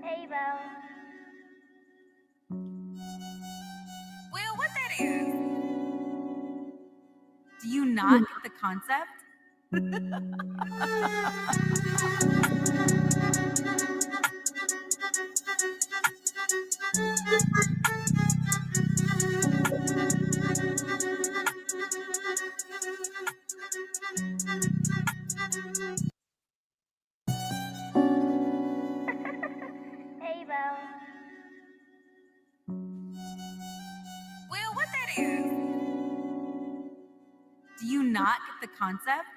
Hey, Bo. Will, what that is? Do you not get the concept? Hey, Bo. Will, what that is? Do you not get the concept?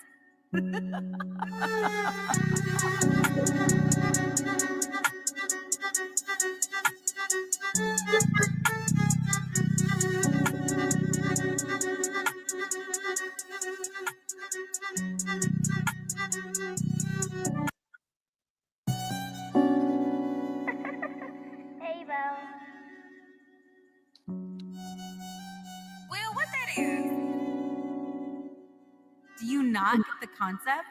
Hey, Bo. Will, what that is? Do you not get the concept?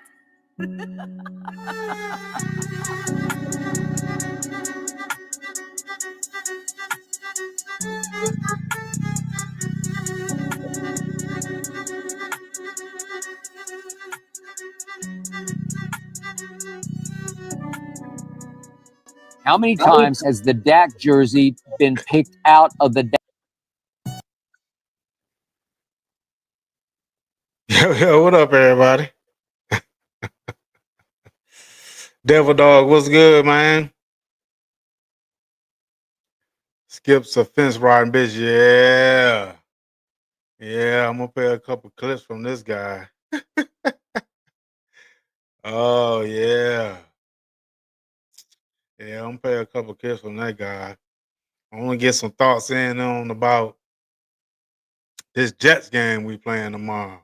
How many times has the Dak jersey been picked out of the Yo, what up, everybody? Devil Dog, what's good, man? Skip's a fence riding bitch, yeah. Yeah, I'm gonna play a couple clips from this guy. Oh, yeah. Yeah, I'm gonna play a couple clips from that guy. I wanna get some thoughts in on about this Jets game we playing tomorrow.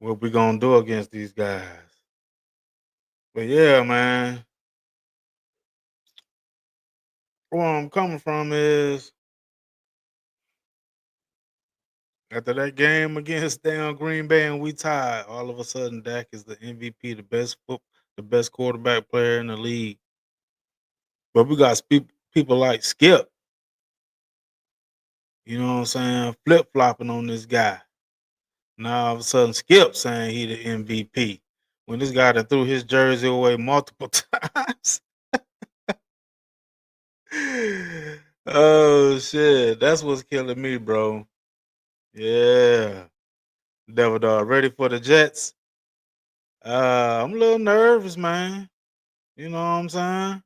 What we gonna do against these guys. But yeah, man. Where I'm coming from is after that game against down Green Bay and we tied, all of a sudden Dak is the MVP, the best quarterback player in the league. But we got people like Skip, you know what I'm saying, flip flopping on this guy. Now all of a sudden Skip saying he the MVP when this guy that threw his jersey away multiple times. Oh shit, that's what's killing me, bro. Yeah, Devil Dog, ready for the Jets? I'm a little nervous, man. You know what I'm saying?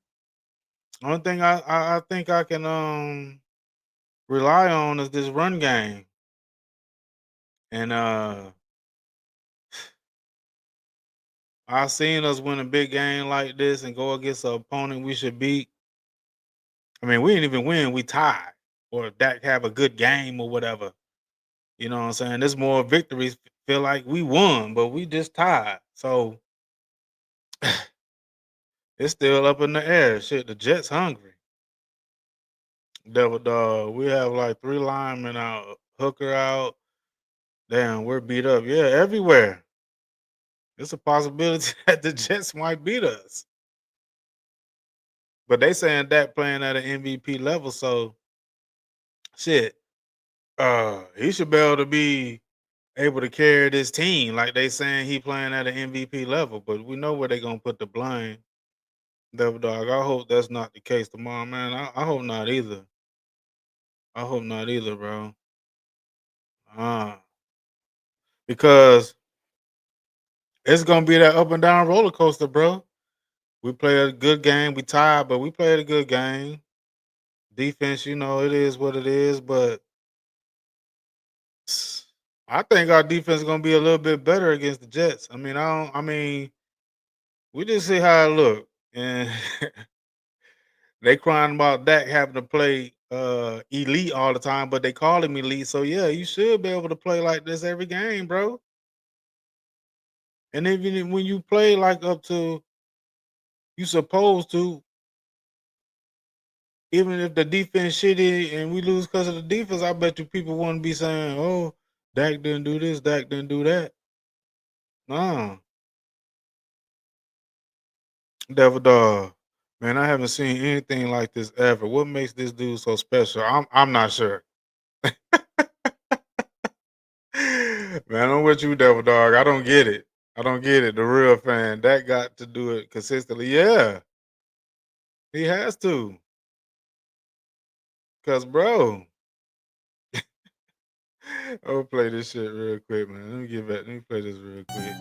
Only thing I think I can rely on is this run game. And I seen us win a big game like this and go against an opponent we should beat. I mean, we didn't even win, we tied. Or if Dak have a good game or whatever. You know what I'm saying? There's more victories feel like we won, but we just tied. So it's still up in the air. Shit, the Jets hungry. Devil Dog. We have like 3 linemen out, Hooker out. Damn, we're beat up. Yeah, everywhere. It's a possibility that the Jets might beat us. But they saying Dak playing at an MVP level, so shit. He should be able to carry this team. Like they saying he playing at an MVP level, but we know where they gonna put the blame. Devil Dog. I hope that's not the case tomorrow, man. I hope not either. I hope not either, bro. Because it's gonna be that up and down roller coaster, bro. We played a good game. We tied, but we played a good game. Defense, you know, it is what it is, but I think our defense is gonna be a little bit better against the Jets. I mean, we just see how it look. And they crying about Dak having to play elite all the time, but they call him elite. So yeah, you should be able to play like this every game, bro. And even when you play like up to you supposed to, even if the defense shitty and we lose because of the defense, I bet you people wouldn't be saying, "Oh, Dak didn't do this, Dak didn't do that." No. Devil Dog. Man, I haven't seen anything like this ever. What makes this dude so special? I'm not sure. Man, I'm with you, Devil Dog. I don't get it. I don't get it. The real fan. That got to do it consistently. Yeah. He has to. Cause bro. I'll play this shit real quick, man. Let me get back. Let me play this real quick.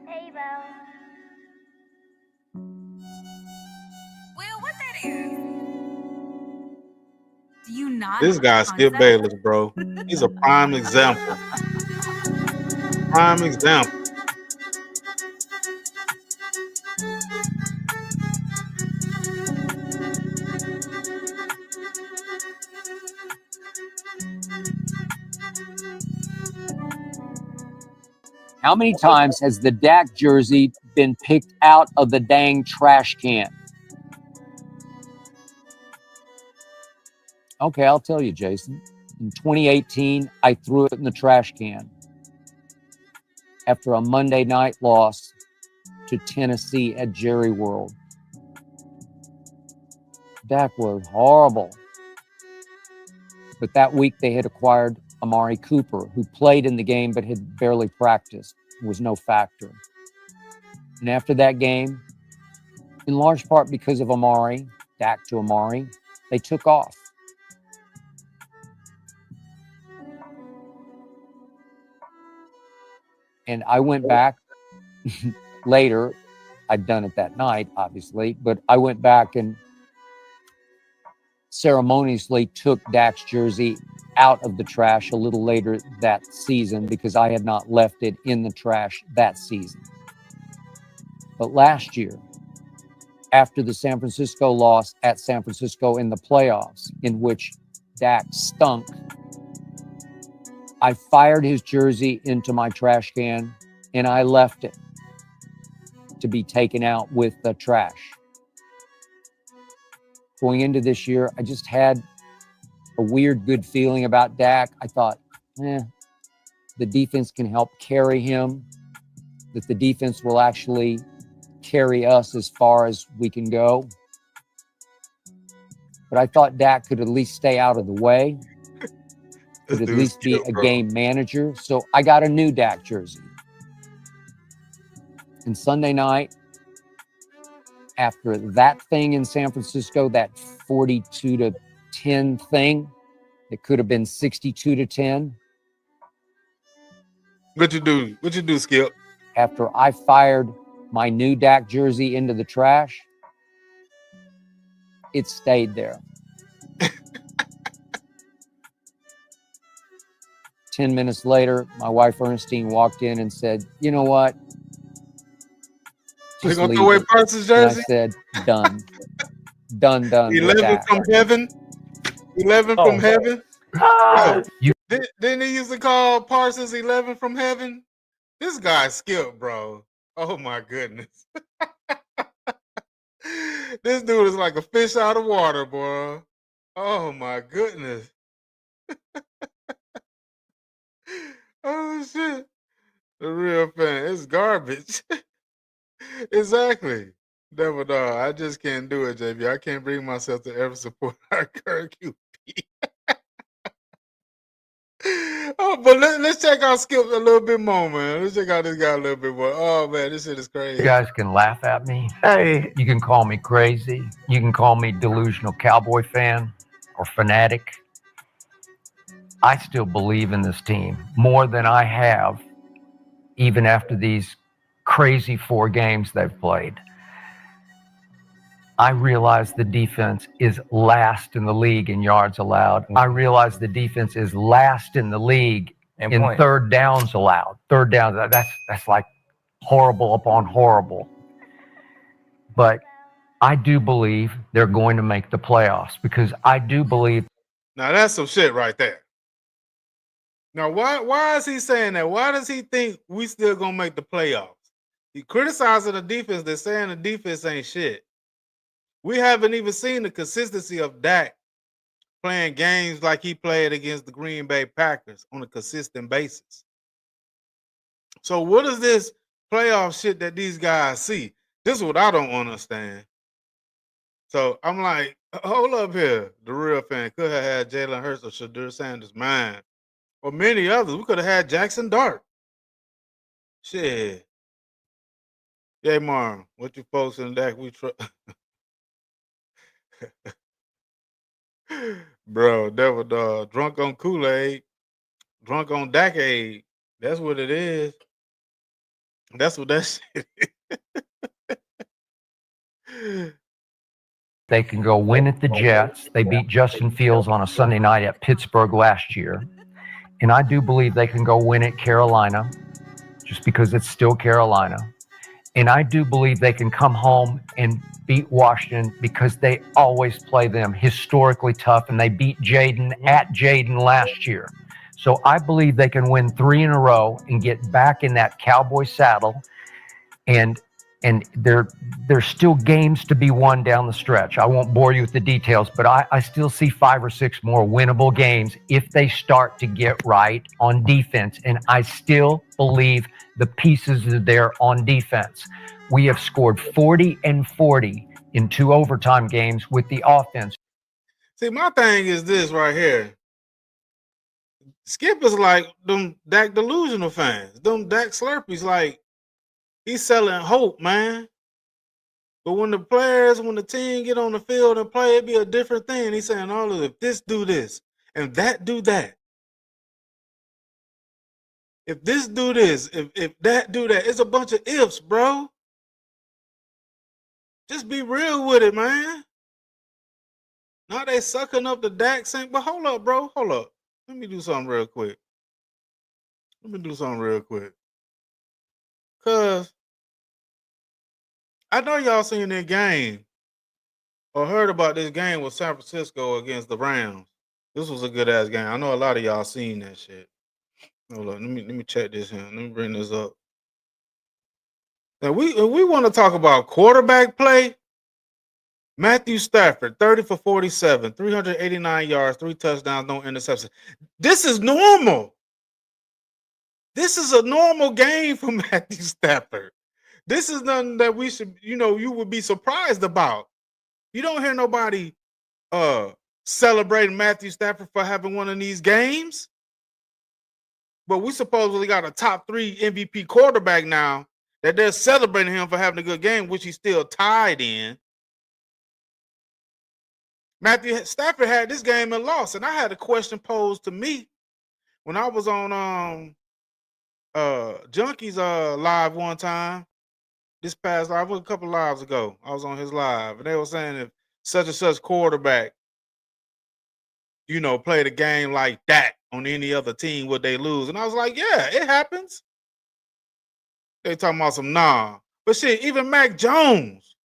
Hey, Bo. Will, what that is? Do you not This get the guy, Skip concept? Bayless, bro. He's a prime example. Prime example. How many times has the Dak jersey been picked out of the dang trash can? Okay, I'll tell you, Jason. In 2018, I threw it in the trash can after a Monday night loss to Tennessee at Jerry World. Dak was horrible. But that week they had acquired Amari Cooper, who played in the game but had barely practiced, was no factor. And after that game, in large part because of Amari, Dak to Amari, they took off. And I went back later. I'd done it that night, obviously, but I went back and ceremoniously took Dak's jersey out of the trash a little later that season because I had not left it in the trash that season. But last year, after the San Francisco loss at San Francisco in the playoffs, in which Dak stunk, I fired his jersey into my trash can and I left it to be taken out with the trash. Going into this year, I just had a weird good feeling about Dak. I thought, the defense can help carry him, that the defense will actually carry us as far as we can go. But I thought Dak could at least stay out of the way, could at least be a game manager. So I got a new Dak jersey. And Sunday night, after that thing in San Francisco, that 42-10 thing, it could have been 62-10. What you do? What you do, Skip? After I fired my new Dak jersey into the trash, it stayed there. 10 minutes later, my wife Ernestine walked in and said, "You know what? You Just gonna leave throw away it." Parsons' And I jersey? said, done. Done with 11 Dak. from heaven. 11 from heaven. Yo, didn't he used to call Parsons 11 from heaven? This guy Skip, bro. Oh my goodness. This dude is like a fish out of water, boy. Oh my goodness. Oh shit. The real fan. It's garbage. Exactly. Devil dog. I just can't do it, JB. I can't bring myself to ever support our current QB. Oh, but let's check out Skip a little bit more, man. Let's check out this guy a little bit more. Oh man, this shit is crazy. You guys can laugh at me. Hey, you can call me crazy. You can call me delusional Cowboy fan or fanatic. I still believe in this team more than I have, even after these crazy 4 games they've played. I realize the defense is last in the league in yards allowed. I realize the defense is last in the league in third downs allowed. Third downs, that's like horrible upon horrible. But I do believe they're going to make the playoffs because I do believe. Now that's some shit right there. Now why is he saying that? Why does he think we still gonna make the playoffs? He criticizing the defense. They're saying the defense ain't shit. We haven't even seen the consistency of Dak playing games like he played against the Green Bay Packers on a consistent basis. So what is this playoff shit that these guys see? This is what I don't understand. So I'm like, hold up here. The real fan could have had Jalen Hurts or Shadur Sanders, mine, or many others. We could have had Jackson Dart. Shit. Yay, Marm, what you folks in that we try. Bro, that was drunk on Kool-Aid, drunk on Dak-Aid. That's what it is. That's what that shit is. They can go win at the Jets. They beat Justin Fields on a Sunday night at Pittsburgh last year. And I do believe they can go win at Carolina, just because it's still Carolina. And I do believe they can come home and beat Washington because they always play them historically tough, and they beat Jaden at Jaden last year. So I believe they can win 3 in a row and get back in that Cowboy saddle. And there's still games to be won down the stretch. I won't bore you with the details, but I still see 5 or 6 more winnable games if they start to get right on defense. And I still believe the pieces are there on defense. We have scored 40 and 40 in 2 overtime games with the offense. See, my thing is this right here. Skip is like them Dak delusional fans, them Dak Slurpees. Like, he's selling hope, man. But when the team get on the field and play, it be a different thing. He's saying all of it. This do this, and that do that. If this do this, if that do that, it's a bunch of ifs, bro. Just be real with it, man. Now they sucking up the Dak saying, but hold up, bro. Hold up. Let me do something real quick. Cause I know y'all seen that game or heard about this game with San Francisco against the Rams. This was a good ass game. I know a lot of y'all seen that shit. Hold on, let me check this here. Let me bring this up. Now we want to talk about quarterback play. Matthew Stafford, 30 for 47, 389 yards, 3 touchdowns, no interceptions. This is normal. This is a normal game for Matthew Stafford. This is nothing that we should, you would be surprised about. You don't hear nobody celebrating Matthew Stafford for having one of these games. But we supposedly got a top 3 MVP quarterback now that they're celebrating him for having a good game, which he's still tied in. Matthew Stafford had this game and lost, and I had a question posed to me when I was on Junkies live one time. This past live, a couple lives ago, I was on his live, and they were saying if such and such quarterback, played a game like that on any other team, would they lose? And I was like, yeah, it happens. They talking about some nah. But shit, even Mac Jones,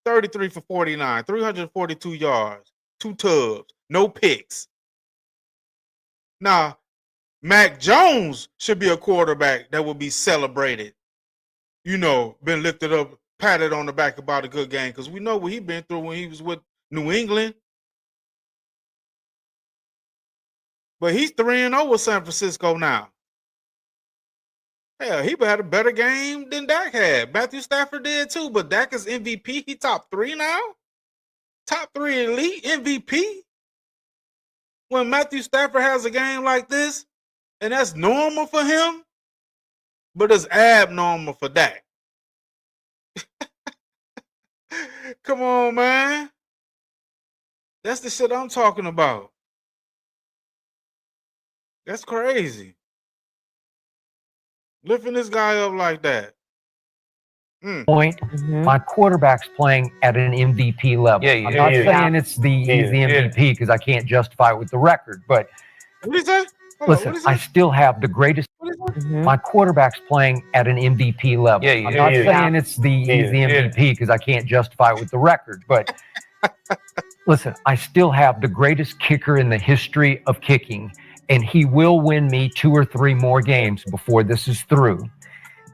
33 for 49, 342 yards, 2 tubs, no picks. Now, Mac Jones should be a quarterback that would be celebrated. Been lifted up, patted on the back about a good game, because we know what he been through when he was with New England. But he's 3-0 with San Francisco now. Hell, he had a better game than Dak had. Matthew Stafford did too, but Dak is MVP. He top 3 now? Top 3 elite MVP? When Matthew Stafford has a game like this, and that's normal for him, but it's abnormal for Dak. Come on, man. That's the shit I'm talking about. That's crazy. Lifting this guy up like that. Point. My quarterback's playing at an MVP level. I'm not saying he's the MVP because I can't justify it with the record, but what did he say? Listen, I still have the greatest. My quarterback's playing at an MVP level. I'm not saying he's the MVP because I can't justify it with the record, but listen, I still have the greatest kicker in the history of kicking, and he will win me 2 or 3 more games before this is through.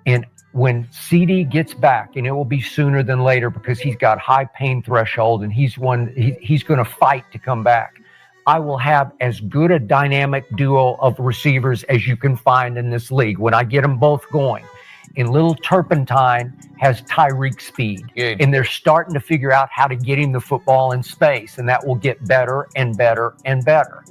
And when CD gets back, and it will be sooner than later because he's got high pain threshold and he's going to fight to come back. I will have as good a dynamic duo of receivers as you can find in this league when I get them both going. And little Turpentine has Tyreek speed. Good. And they're starting to figure out how to get him the football in space. And that will get better and better and better.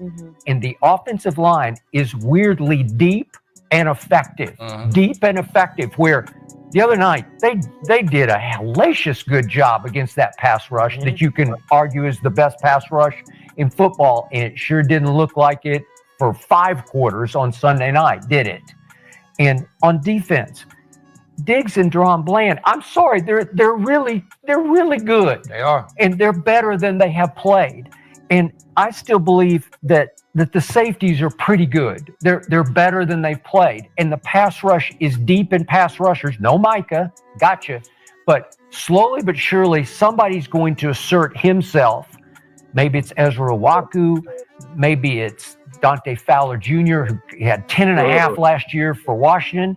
And the offensive line is weirdly deep and effective. Deep and effective, where the other night they did a hellacious good job against that pass rush that you can argue is the best pass rush in football. And it sure didn't look like it for 5 quarters on Sunday night, did it? And on defense, Diggs and Deron Bland, I'm sorry, they're really good. They are. And they're better than they have played. And I still believe that the safeties are pretty good. They're better than they've played. And the pass rush is deep in pass rushers. No Micah, gotcha. But slowly but surely, somebody's going to assert himself. Maybe it's Ezra Waku. Maybe it's Dante Fowler Jr., who had 10.5 last year for Washington.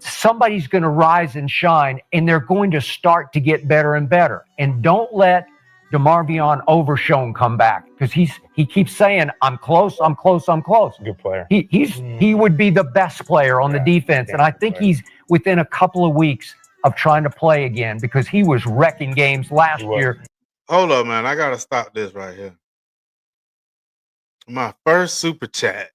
Somebody's going to rise and shine, and they're going to start to get better and better. And don't let DeMarvion Overshown come back, because he keeps saying, I'm close. Good player. He would be the best player on the defense, and I think he's within a couple of weeks of trying to play again, because he was wrecking games last year. Hold up, man. I got to stop this right here. My first super chat.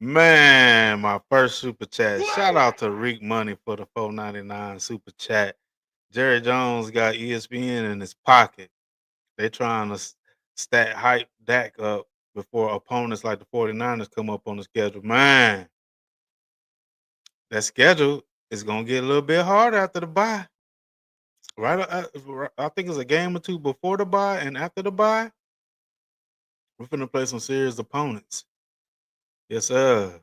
Man, my first super chat. Shout out to Reek Money for the $4.99 super chat. Jerry Jones got ESPN in his pocket. They trying to hype Dak up before opponents like the 49ers come up on the schedule. Man, that schedule is going to get a little bit harder after the bye. Right, I think it's a game or two before the bye and after the bye. We're finna play some serious opponents. Yes, sir.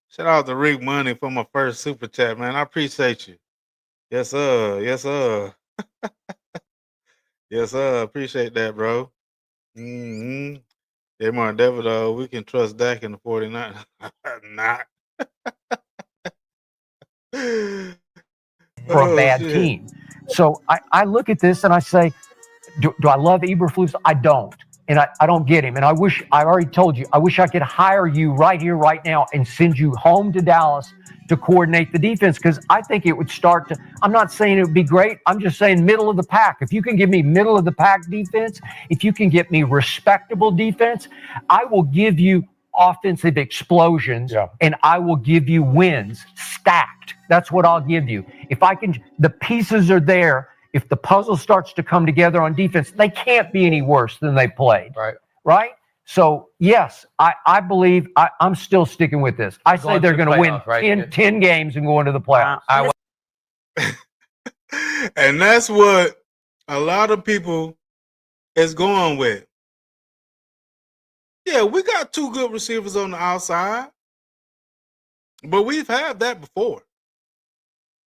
Shout out to Rick Money for my first super chat, man. I appreciate you. Yes, sir. Yes, sir. Yes, sir. Appreciate that, bro. Mm-hmm. Yeah, Martin David, we can trust Dak in the 49ers. Not. For a bad team. So I look at this and I say, do I love Eberflus? I don't. And I don't get him. And I already told you, I wish I could hire you right here, right now, and send you home to Dallas to coordinate the defense, because I think it would start to, I'm not saying it would be great. I'm just saying middle of the pack. If you can give me middle of the pack defense, if you can get me respectable defense, I will give you offensive explosions, and I will give you wins stacked. That's what I'll give you. If I can, the pieces are there. If the puzzle starts to come together on defense, they can't be any worse than they played. Right? So, yes, I believe I'm still sticking with this. I say they're going to win 10 games and go into the playoffs. And that's what a lot of people is going with. Yeah, we got 2 good receivers on the outside, but we've had that before.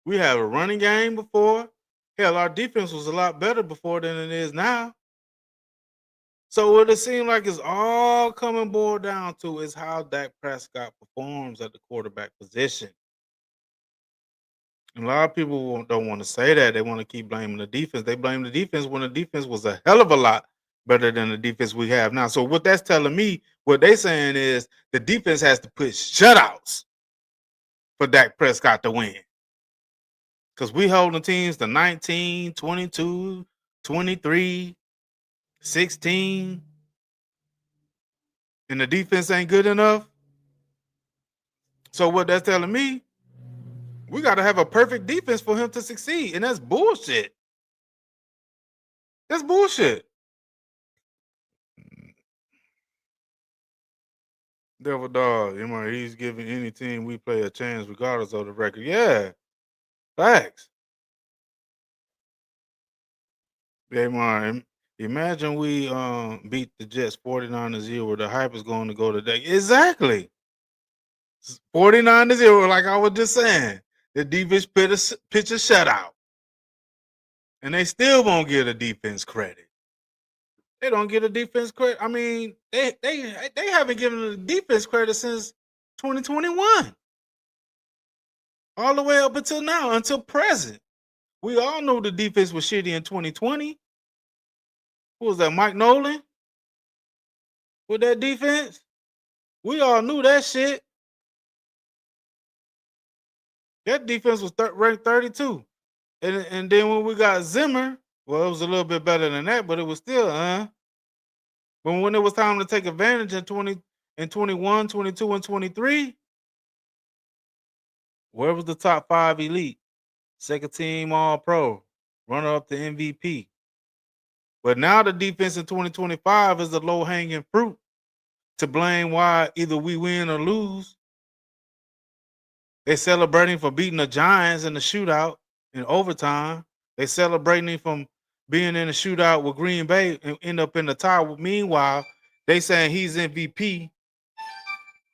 We had a running game before. Hell, our defense was a lot better before than it is now. So what it seems like it's all coming boiled down to is how Dak Prescott performs at the quarterback position. And a lot of people don't want to say that. They want to keep blaming the defense. They blame the defense when the defense was a hell of a lot better than the defense we have now. So what that's telling me, what they saying is the defense has to put shutouts for Dak Prescott to win. Because we holding teams to 19, 22, 23, 16, and the defense ain't good enough. So what that's telling me, we got to have a perfect defense for him to succeed, and that's bullshit. That's bullshit. Devil Dog, he's giving any team we play a chance regardless of the record. Yeah, facts. Yeah, man. Imagine we beat the Jets 49-0, where the hype is going to go today. Exactly. 49-0, like I was just saying. The defense pitch a shutout. And they still won't get a defense credit. They don't get a defense credit. I mean, they haven't given a defense credit since 2021. All the way up until now, until present. We all know the defense was shitty in 2020. Who was that, Mike Nolan? with that defense. We all knew that shit. That defense was ranked 32. And then when we got Zimmer, well, it was a little bit better than that, but it was still, But when it was time to take advantage in 21, 22, and 23, where was the top 5 elite? Second team All-Pro, runner up to MVP. But now the defense in 2025 is the low-hanging fruit to blame why either we win or lose. They're celebrating for beating the Giants in the shootout in overtime. They're celebrating from being in a shootout with Green Bay and end up in the tie. Meanwhile, they saying he's MVP.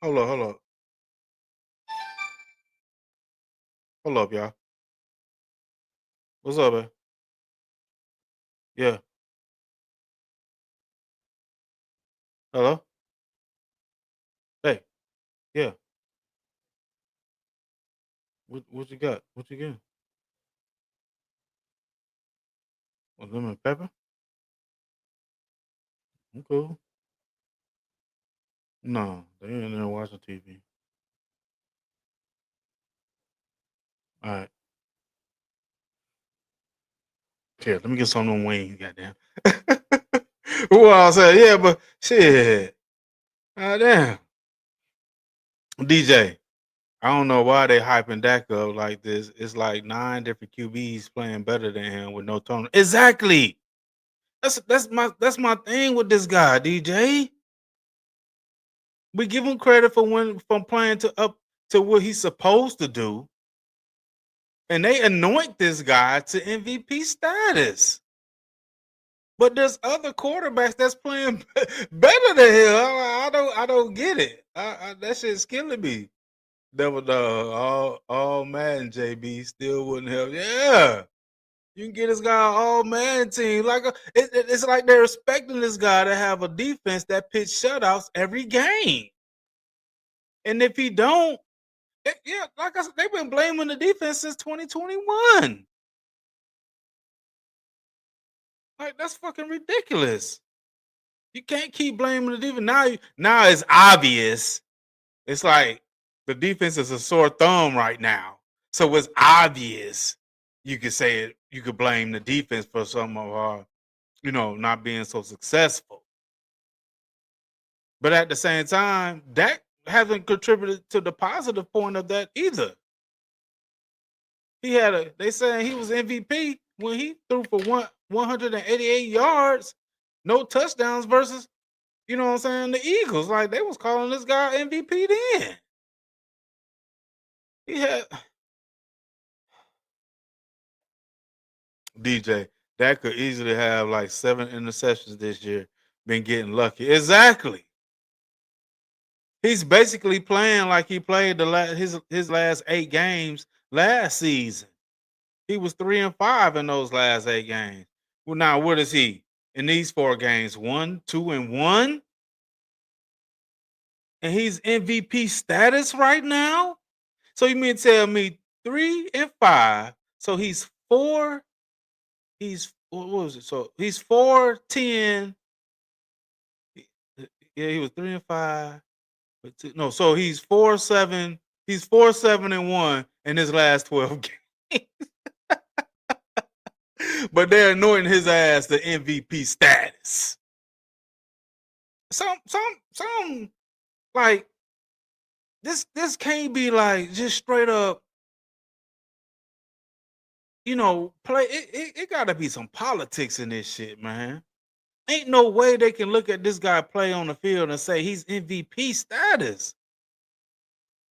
Hold up, y'all. What's up, man? Yeah. Hello? Hey. Yeah. What you got? What you getting? Lemon pepper? I'm cool. No, they in there watching TV. All right. Here, let me get some of them wings, goddamn. Who else said, yeah, but shit. Damn. DJ, I don't know why they hyping Dak up like this. It's like 9 different QBs playing better than him with no turnover. Exactly. That's my thing with this guy, DJ. We give him credit for from playing to up to what he's supposed to do. And they anoint this guy to MVP status. But there's other quarterbacks that's playing better than him. I don't get it. That shit's killing me. Double dog, all Madden JB still wouldn't help. Yeah, you can get this guy all Madden team. Like it's like they're expecting this guy to have a defense that pitch shutouts every game. And if he don't, yeah, like I said, they've been blaming the defense since 2021. Like that's fucking ridiculous. You can't keep blaming the defense. Now it's obvious. It's like the defense is a sore thumb right now. So it's obvious you could say it, you could blame the defense for some of our, not being so successful. But at the same time, Dak hasn't contributed to the positive point of that either. They saying he was MVP when he threw for 188 yards, no touchdowns versus, the Eagles. Like they was calling this guy MVP then. He had DJ. That could easily have like 7 interceptions this year. Been getting lucky. Exactly. He's basically playing like he played his last 8 games last season. He was 3-5 in those last 8 games. Well, now what is he in these 4 games? 1, 2, and 1, and he's MVP status right now. So you mean tell me 3-5? So he's 4. What was it? So he's 4-10. Yeah, he was 3-5. No, so he's 4-7. He's 4-7-1 in his last 12 games. But they're anointing his ass the MVP status. Some like this can't be like just straight up. Play it gotta be some politics in this shit, man. Ain't no way they can look at this guy play on the field and say he's MVP status.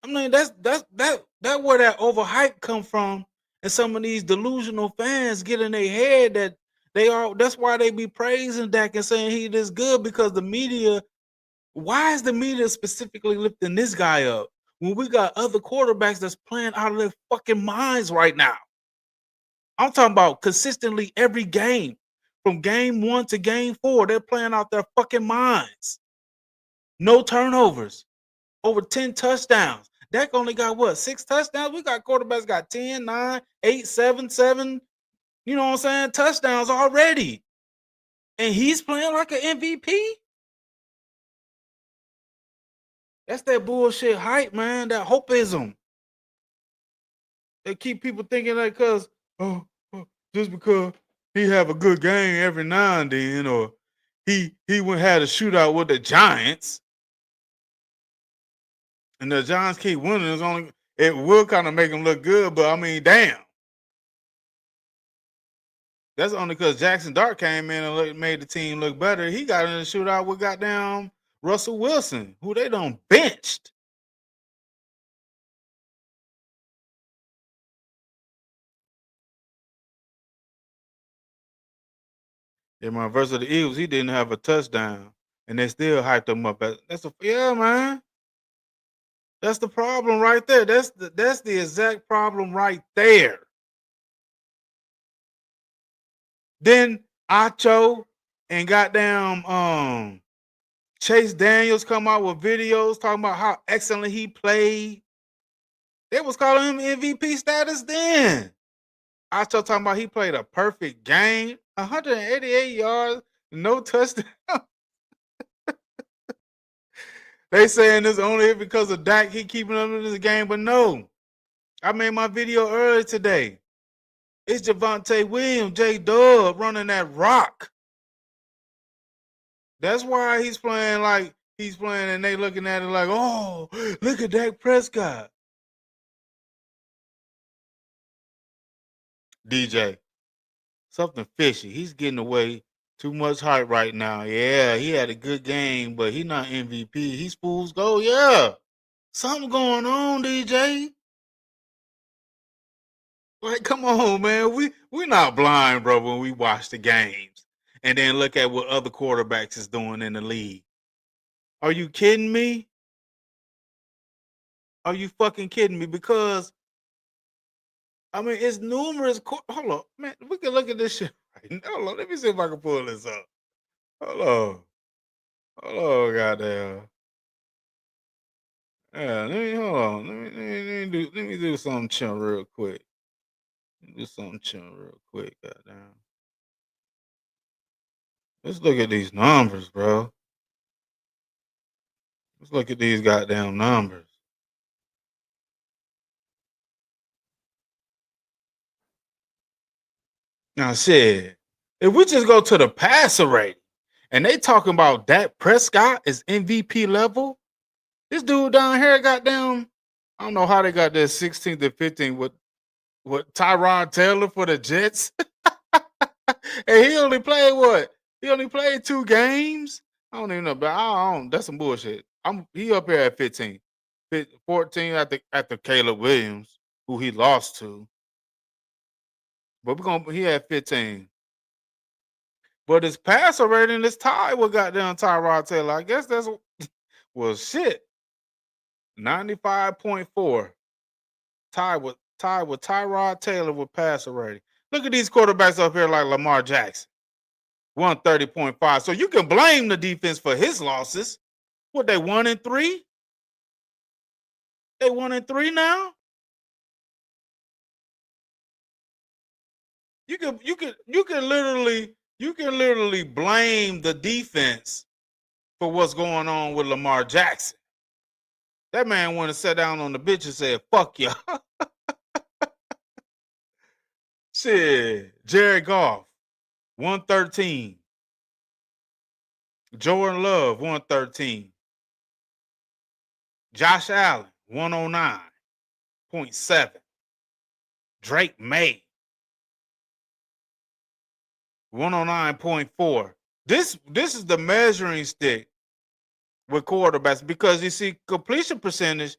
I mean, that's where that overhype come from, and some of these delusional fans get in their head that that's why they be praising Dak and saying he this good, because the media. Why is the media specifically lifting this guy up when we got other quarterbacks that's playing out of their fucking minds right now? I'm talking about consistently every game. From game 1 to game 4, they're playing out their fucking minds. No turnovers. Over 10 touchdowns. Dak only got what? 6 touchdowns? We got quarterbacks got 10, 9, 8, 7, 7, touchdowns already. And he's playing like an MVP? That's that bullshit hype, man. That hopeism. They keep people thinking that because just because he have a good game every now and then, or he went had a shootout with the Giants, and the Giants keep winning. It will kind of make him look good, but I mean, damn. That's only because Jackson Dart came in and made the team look better. He got in the shootout with goddamn Russell Wilson, who they done benched. Yeah, man, versus the Eagles, he didn't have a touchdown, and they still hyped him up. Yeah, man. That's the problem right there. That's the exact problem right there. Then Acho and goddamn Chase Daniels come out with videos talking about how excellent he played. They was calling him MVP status then. Acho talking about he played a perfect game, 188 yards, no touchdown. They saying this only because of Dak, he keeping up in this game, but no. I made my video earlier today. It's Javonte Williams, J-Dub running that rock. That's why he's playing like he's playing, and they looking at it like, oh, look at Dak Prescott. DJ, something fishy. He's getting away too much hype right now. Yeah, he had a good game, but he's not MVP. He's fool's gold. Yeah, something going on, DJ. Like, come on, man. We're not blind, bro, when we watch the games and then look at what other quarterbacks is doing in the league. Are you kidding me? Are you fucking kidding me? Because I mean, it's numerous. Hold on, man. We can look at this shit right now. Hold on. Let me see if I can pull this up. Hold on, goddamn. Yeah, hold on. Let me do something chill real quick. Goddamn. Let's look at these numbers, bro. Let's look at these goddamn numbers. Now, shit, if we just go to the passer rate, and they talking about Dak Prescott is MVP level, this dude down here goddamn, I don't know how they got this 16 to 15 with Tyrod Taylor for the Jets. And he only played what? He only played 2 games? I don't even know, but I don't that's some bullshit. He up here at 15. 14 after Caleb Williams, who he lost to. But he had 15. But his passer rating is tied with goddamn Tyrod Taylor. I guess that's well shit. 95.4. Tied with Tyrod Taylor with passer rating. Look at these quarterbacks up here like Lamar Jackson. 130.5. So you can blame the defense for his losses. What, they 1-3? They 1-3 now? You can literally blame the defense for what's going on with Lamar Jackson. That man went and sat down on the bench and said, fuck y'all. Shit. Jared Goff, 113. Jordan Love, 113. Josh Allen, 109.7. Drake May, 109.4. This is the measuring stick with quarterbacks because you see completion percentage,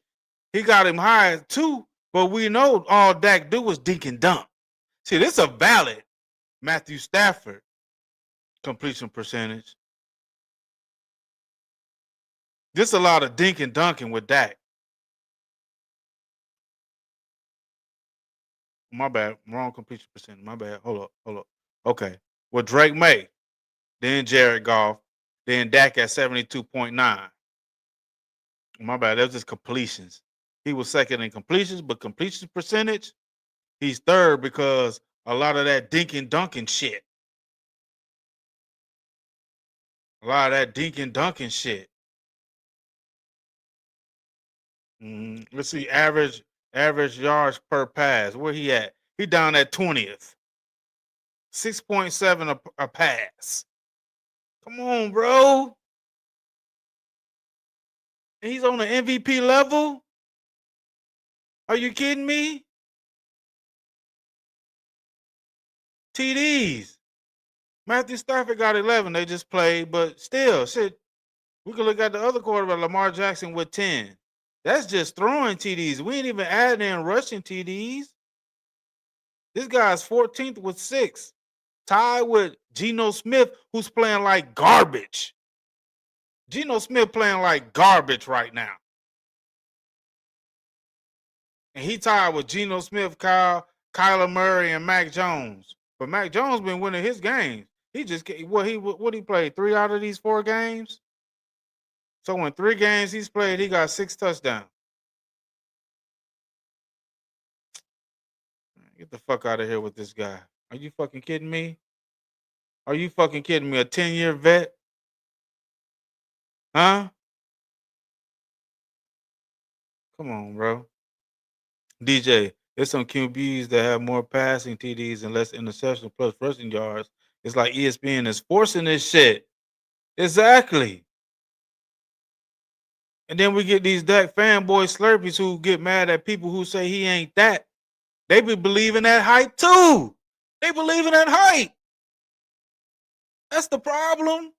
he got him high too, but we know all Dak do is dink and dunk. See, this is a valid Matthew Stafford completion percentage. This is a lot of dink and dunking with Dak. My bad. Wrong completion percentage. My bad. Hold up. Okay. With Drake May, then Jared Goff, then Dak at 72.9. My bad. That was just completions. He was second in completions, but completion percentage, he's third because a lot of that dink and dunking shit. A lot of that dink and dunking shit. Let's see, average yards per pass. Where he at? He down at 20th. 6.7 a pass. Come on, bro. And he's on the MVP level? Are you kidding me? TDs. Matthew Stafford got 11. They just played, but still, shit. We can look at the other quarterback, Lamar Jackson, with 10. That's just throwing TDs. We ain't even adding in rushing TDs. This guy's 14th with 6. Tied with Geno Smith, who's playing like garbage. Geno Smith playing like garbage right now. And he tied with Geno Smith, Kyler Murray, and Mac Jones. But Mac Jones been winning his games. He just what he played 3 out of these 4 games. So in 3 games he's played, he got 6 touchdowns. Get the fuck out of here with this guy. Are you fucking kidding me? Are you fucking kidding me? A 10-year vet? Huh? Come on, bro. DJ, there's some QBs that have more passing TDs and less interceptions plus rushing yards. It's like ESPN is forcing this shit. Exactly. And then we get these Dak fanboy slurpees who get mad at people who say he ain't that. They be believing that hype too. They believe in that hype. That's the problem.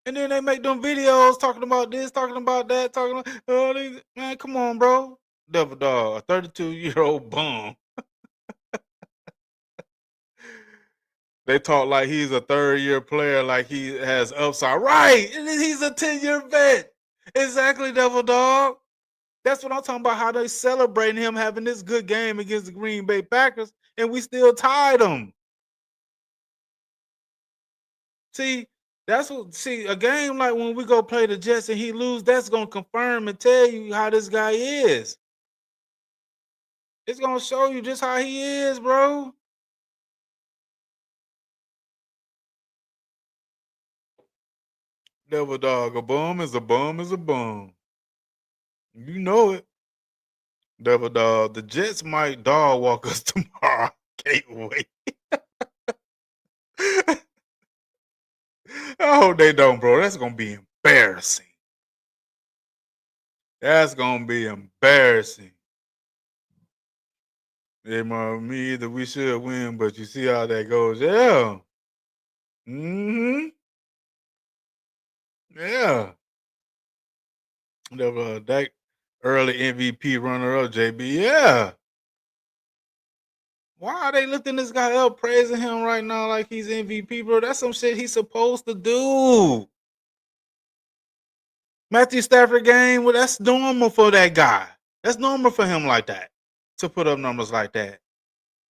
And then they make them videos talking about this, talking about that, talking about, oh, man, come on, bro. Devil dog, a 32-year-old bum. They talk like he's a 3rd-year player, like he has upside. Right. And he's a 10-year vet. Exactly, Devil Dog. That's what I'm talking about, how they celebrating him having this good game against the Green Bay Packers, and we still tied them. See, a game like when we go play the Jets and he lose, that's going to confirm and tell you how this guy is. It's going to show you just how he is, bro. Devil Dog, a bum is a bum is a bum. You know it. Devil Dog, the Jets might dog walk us tomorrow. Can't wait. I hope they don't, bro. That's going to be embarrassing. That's going to be embarrassing. Yeah, me either. We should win, but you see how that goes. Yeah. Mm-hmm. Yeah. That early MVP runner-up, JB. Yeah. Why are they lifting this guy up, praising him right now like he's MVP, bro? That's some shit he's supposed to do. Matthew Stafford game, well, that's normal for that guy. That's normal for him like that, to put up numbers like that.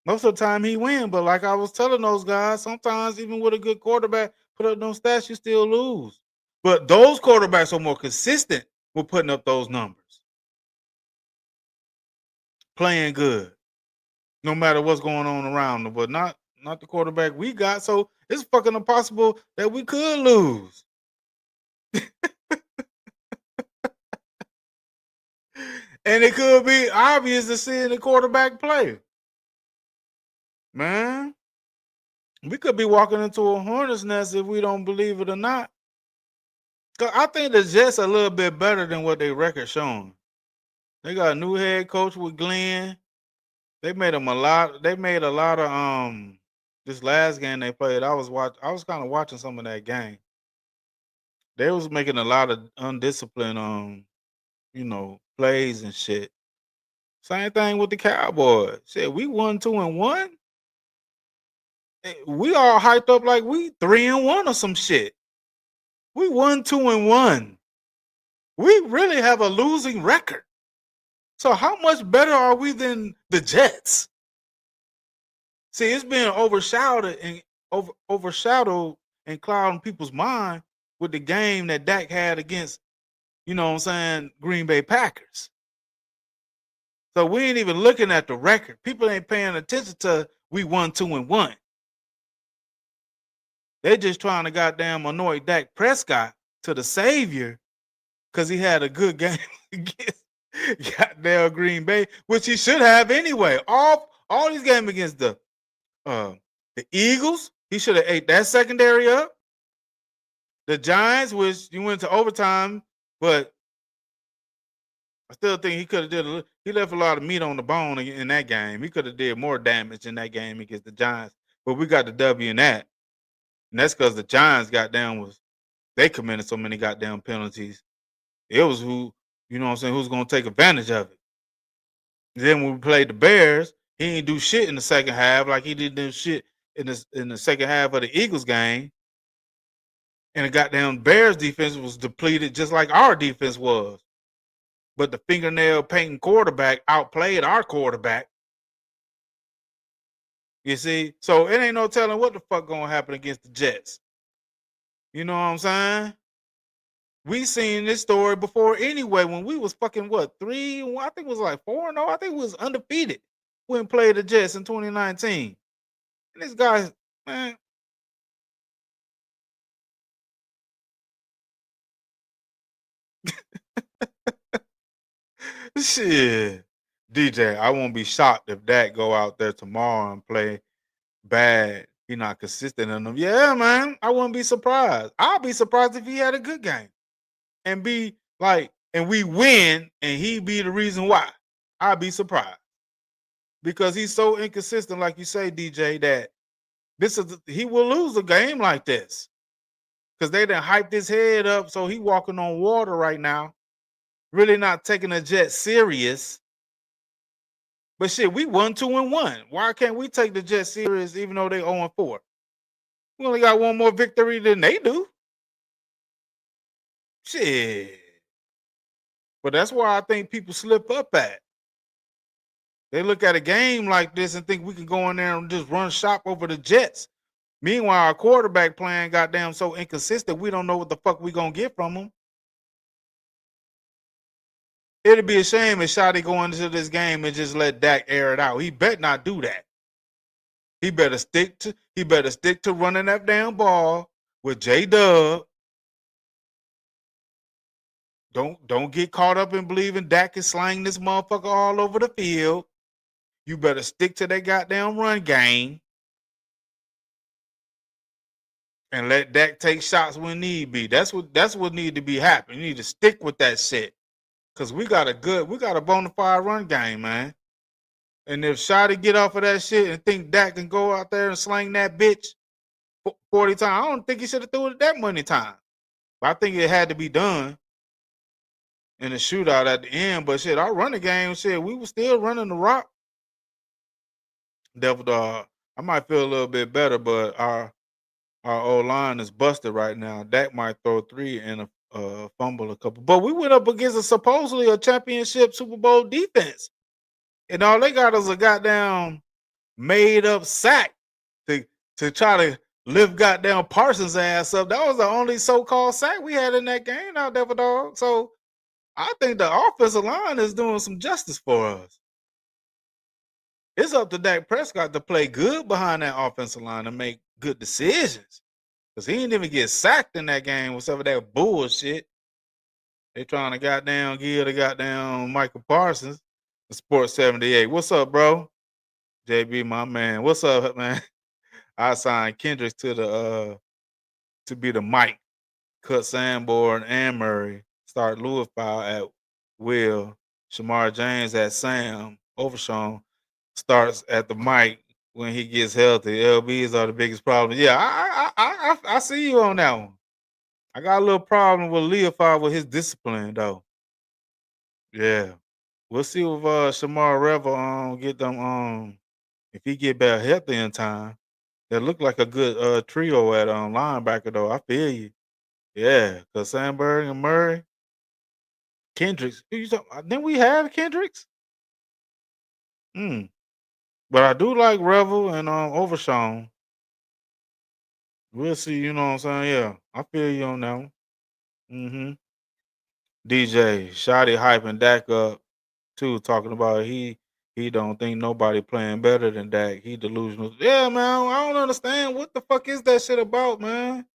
Most of the time he win, but like I was telling those guys, sometimes even with a good quarterback, put up those stats, you still lose. But those quarterbacks are more consistent with putting up those numbers. Playing good. No matter what's going on around them, but not the quarterback we got. So it's fucking impossible that we could lose. And it could be obvious to see the quarterback play. Man, we could be walking into a hornet's nest if we don't believe it or not. Cause I think the Jets are a little bit better than what their record showing. They got a new head coach with Glenn. They made a lot of this last game they played. I was kind of watching some of that game. They was making a lot of undisciplined plays and shit. Same thing with the Cowboys. Shit, we won 2-1. We all hyped up like we 3-1 or some shit. We won 2-1. We really have a losing record. So how much better are we than the Jets? See, it's been overshadowed and clouding people's mind with the game that Dak had against, Green Bay Packers. So we ain't even looking at the record. People ain't paying attention to we won 2-1. They're just trying to goddamn anoint Dak Prescott to the savior because he had a good game against goddamn Green Bay, which he should have anyway. All these games against the Eagles, he should have ate that secondary up. The Giants, which you went to overtime, but I still think he could have he left a lot of meat on the bone in that game. He could have did more damage in that game against the Giants, but we got the W in that. And that's because the Giants they committed so many goddamn penalties. It was who's going to take advantage of it. Then when we played the Bears, he didn't do shit in the second half like he didn't do shit in the second half of the Eagles game. And the goddamn Bears defense was depleted just like our defense was. But the fingernail painting quarterback outplayed our quarterback. You see? So it ain't no telling what the fuck going to happen against the Jets. You know what I'm saying? We seen this story before anyway when we was fucking 3, I think it was like 4-0. I think it was undefeated when we played the Jets in 2019. And this guy, man. Shit. DJ, I won't be shocked if Dak go out there tomorrow and play bad. He not consistent in them. Yeah, man. I wouldn't be surprised. I'll be surprised if he had a good game. And be like, and we win and he be the reason why. I'll be surprised. Because he's so inconsistent, like you say, DJ, that he will lose a game like this. Because they done hyped his head up, so he walking on water right now. Really not taking the Jets serious. But shit, we 1-2-1. Why can't we take the Jets serious even though they 0-4? We only got one more victory than they do. Shit. But that's why I think people slip up at. They look at a game like this and think we can go in there and just run shop over the Jets. Meanwhile, our quarterback playing goddamn so inconsistent, we don't know what the fuck we gonna get from him. It'd be a shame if Shotty go into this game and just let Dak air it out. He better not do that. He better stick to running that damn ball with J-Dub. Don't get caught up in believing Dak is slanging this motherfucker all over the field. You better stick to that goddamn run game and let Dak take shots when need be. That's what need to be happening. You need to stick with that shit. Cause we got a bona fide run game, man. And if Shotty get off of that shit and think Dak can go out there and slang that bitch 40 times, I don't think he should have threw it that many times. But I think it had to be done in a shootout at the end. But shit, our running game, shit, we were still running the rock. Devil Dog, I might feel a little bit better, but our O-line is busted right now. Dak might throw 3 and a fumble a couple. But we went up against supposedly a championship Super Bowl defense. And all they got is a goddamn made up sack to try to lift goddamn Parsons' ass up. That was the only so-called sack we had in that game now, Devil Dog. So I think the offensive line is doing some justice for us. It's up to Dak Prescott to play good behind that offensive line and make good decisions. Because he didn't even get sacked in that game with some of that bullshit. They trying to goddamn give the goddamn Michael Parsons the Sports 78. What's up, bro? JB, my man. What's up, man? I signed Kendricks to be the Mike. Cut Sanborn and Murray. Start Lewis foul at Will. Shamar James at Sam. Overshawn starts at the Mike when he gets healthy. LBs are the biggest problem. Yeah, I see you on that one. I got a little problem with Leofy with his discipline, though. Yeah. We'll see if Shamar Revel get them if he get back healthy in time. That look like a good trio at linebacker, though. I feel you. Yeah, because Sandberg and Murray. Kendricks. Who you talking? Didn't we have Kendricks? But I do like Revel and Overshawn. We'll see, you know what I'm saying? Yeah, I feel you on that one. DJ, Shotty hyping Dak up too, talking about he don't think nobody playing better than Dak. He delusional. Yeah, man, I don't understand. What the fuck is that shit about, man?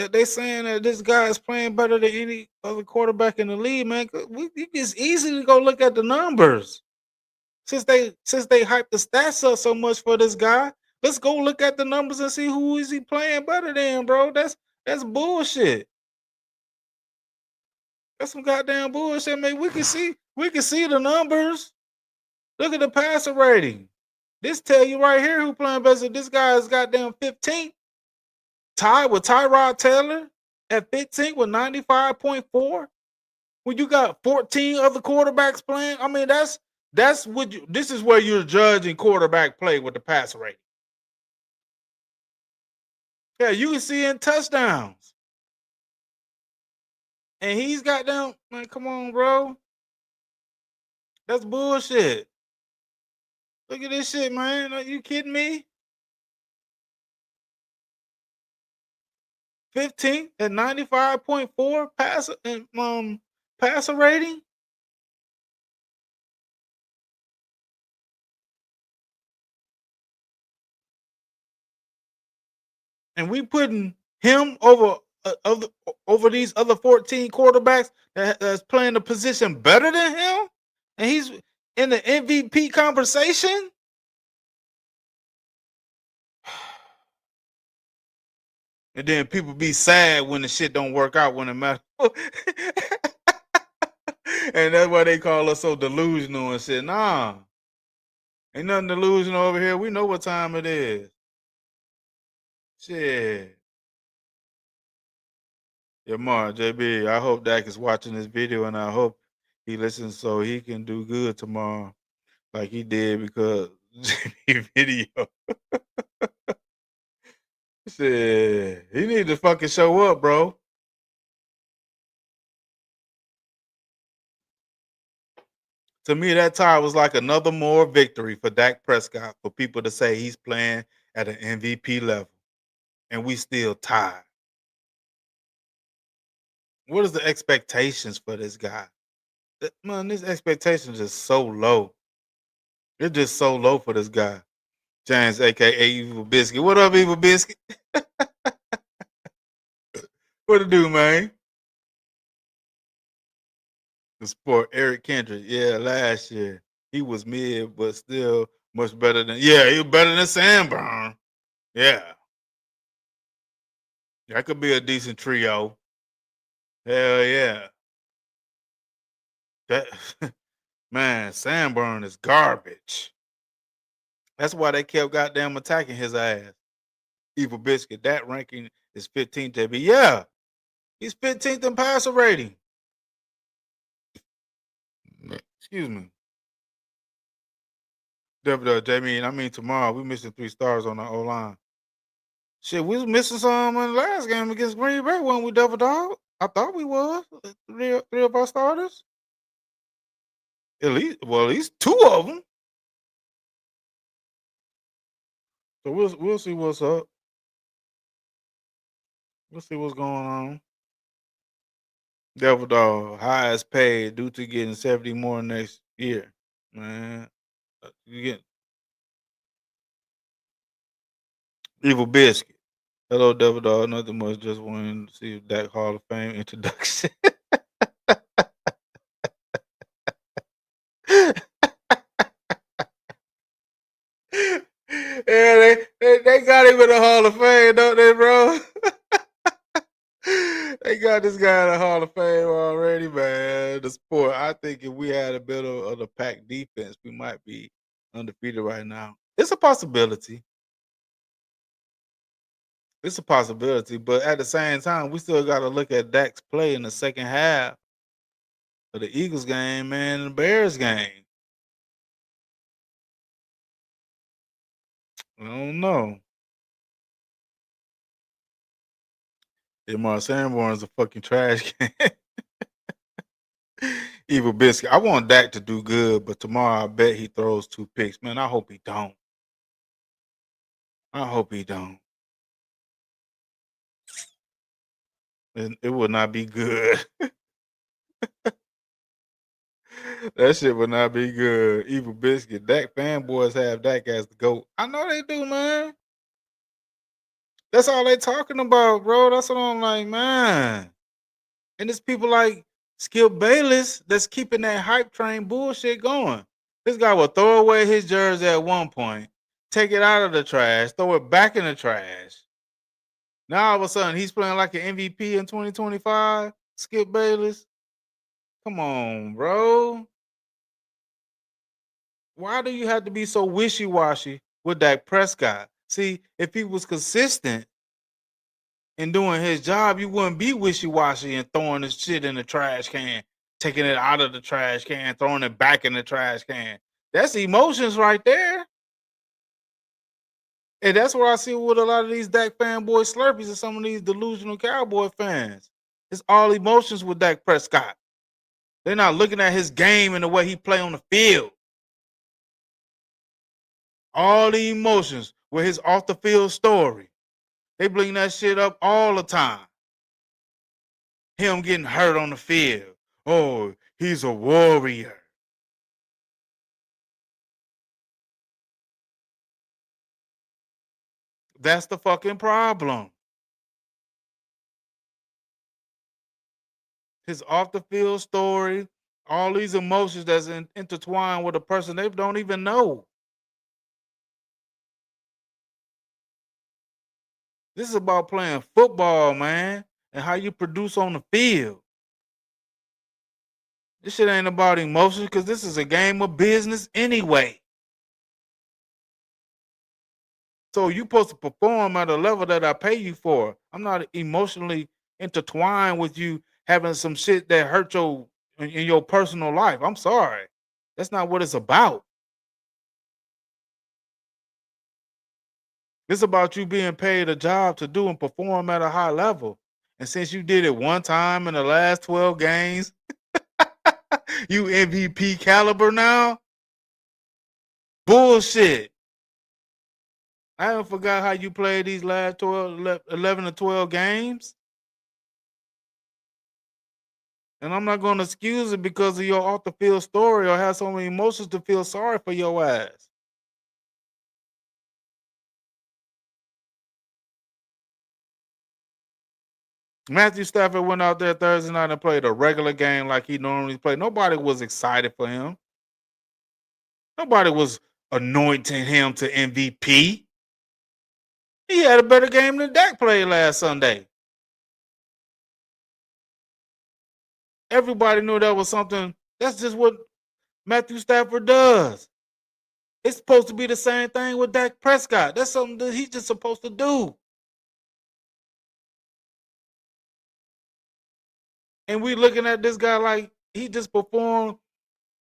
that they saying that this guy is playing better than any other quarterback in the league, man. It's easy to go look at the numbers. Since they hyped the stats up so much for this guy, let's go look at the numbers and see who is he playing better than, bro. That's bullshit. That's some goddamn bullshit, man. We can see the numbers. Look at the passer rating. This tell you right here who playing better. This guy is goddamn 15th. Tied with Tyrod Taylor at 15th with 95.4. When you got 14 other quarterbacks playing, I mean this is where you're judging quarterback play with the passer rating. Yeah, you can see in touchdowns. And he's got them, man, come on, bro. That's bullshit. Look at this shit, man. Are you kidding me? 15 at 95.4 passer rating. And we putting him over these other 14 quarterbacks that's playing the position better than him, and he's in the MVP conversation. And then people be sad when the shit don't work out when it matters. And that's why they call us so delusional and shit. Nah, ain't nothing delusional over here. We know what time it is. Shit. Yeah, Mark, JB, I hope Dak is watching this video, and I hope he listens so he can do good tomorrow like he did because JB video. Shit, he need to fucking show up, bro. To me, that tie was like another more victory for Dak Prescott for people to say he's playing at an MVP level, and we still tied. What is the expectations for this guy? Man, this expectation is just so low. It's just so low for this guy. James, aka Evil Biscuit. What up, Evil Biscuit? What to do, man? The sport, Eric Kendrick. Yeah, last year he was mid, but still much better than. Yeah, he was better than Sanborn. Yeah, that could be a decent trio. Hell yeah. That man, Sanborn is garbage. That's why they kept goddamn attacking his ass. Evil Biscuit. That ranking is 15th, JB. Yeah, he's 15th in passer rating. Excuse me. Jamie, I mean tomorrow we missing 3 stars on the O line. Shit, we was missing some in the last game against Green Bay when we double dog. I thought we was three of our starters. At least 2 of them. So we'll see what's up. We'll see what's going on. Devil Dog, highest paid due to getting 70 more next year. Man, you get Evil Biscuit. Hello, Devil Dog. Nothing much. Just wanting to see Dak Hall of Fame introduction. Yeah, they got him in the Hall of Fame, don't they, bro? They got this guy in the Hall of Fame already, man. The sport. I think if we had a bit of the pack defense, we might be undefeated right now. It's a possibility. It's a possibility, but at the same time, we still got to look at Dak's play in the second half of the Eagles game, man, and the Bears game. I don't know. Demar Sanborn's a fucking trash can. Evil Biscuit. I want Dak to do good, but tomorrow I bet he throws 2 picks. Man, I hope he don't. I hope he don't. It would not be good. That shit would not be good. Evil Biscuit. Dak fanboys have Dak as the GOAT. I know they do, man. That's all they talking about, bro. That's what I'm like, man. And it's people like Skip Bayless that's keeping that hype train bullshit going. This guy will throw away his jersey at one point, take it out of the trash, throw it back in the trash. Now all of a sudden he's playing like an MVP in 2025. Skip Bayless. Come on, bro. Why do you have to be so wishy-washy with Dak Prescott? See, if he was consistent in doing his job, you wouldn't be wishy-washy and throwing this shit in the trash can, taking it out of the trash can, throwing it back in the trash can. That's emotions right there. And that's what I see with a lot of these Dak fanboy slurpees and some of these delusional Cowboy fans. It's all emotions with Dak Prescott. They're not looking at his game and the way he play on the field. All the emotions with his off the field story. They bring that shit up all the time. Him getting hurt on the field. Oh, he's a warrior. That's the fucking problem. His off the field story, all these emotions that's intertwined with a person they don't even know. This is about playing football, man, and how you produce on the field. This shit ain't about emotions because this is a game of business anyway. So you supposed to perform at a level that I pay you for. I'm not emotionally intertwined with you having some shit that hurt your in your personal life. I'm sorry. That's not what it's about. It's about you being paid a job to do and perform at a high level. And since you did it one time in the last 12 games, you MVP caliber now? Bullshit. I haven't forgot how you played these last 11 to 12 games. And I'm not going to excuse it because of your off the field story or have so many emotions to feel sorry for your ass. Matthew Stafford went out there Thursday night and played a regular game like he normally played. Nobody was excited for him. Nobody was anointing him to MVP. He had a better game than Dak played last Sunday. Everybody knew that was something. That's just what Matthew Stafford does. It's supposed to be the same thing with Dak Prescott. That's something that he's just supposed to do. And we looking at this guy like he just performed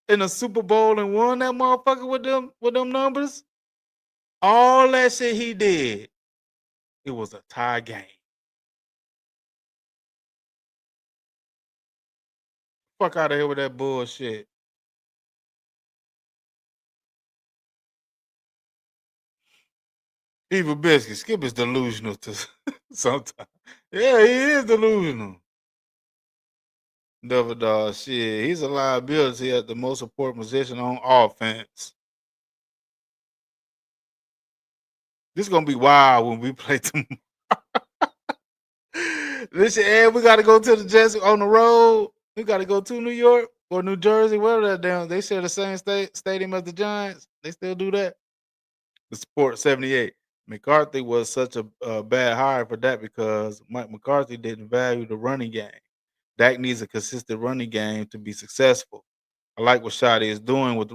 in a Super Bowl and won that motherfucker with them numbers. All that shit he did, it was a tie game. Fuck out of here with that bullshit. Evil Biscuit, Skip is delusional to sometimes. Yeah, he is delusional. Double dog shit. He's a liability at the most important position on offense. This is gonna be wild when we play tomorrow. Listen, Ed, we gotta go to the Jets on the road. We gotta go to New York or New Jersey, wherever that damn. They share the same stadium as the Giants. They still do that. The Sport 78. McCarthy was such a bad hire for that because Mike McCarthy didn't value the running game. Dak needs a consistent running game to be successful. I like what Shotty is doing with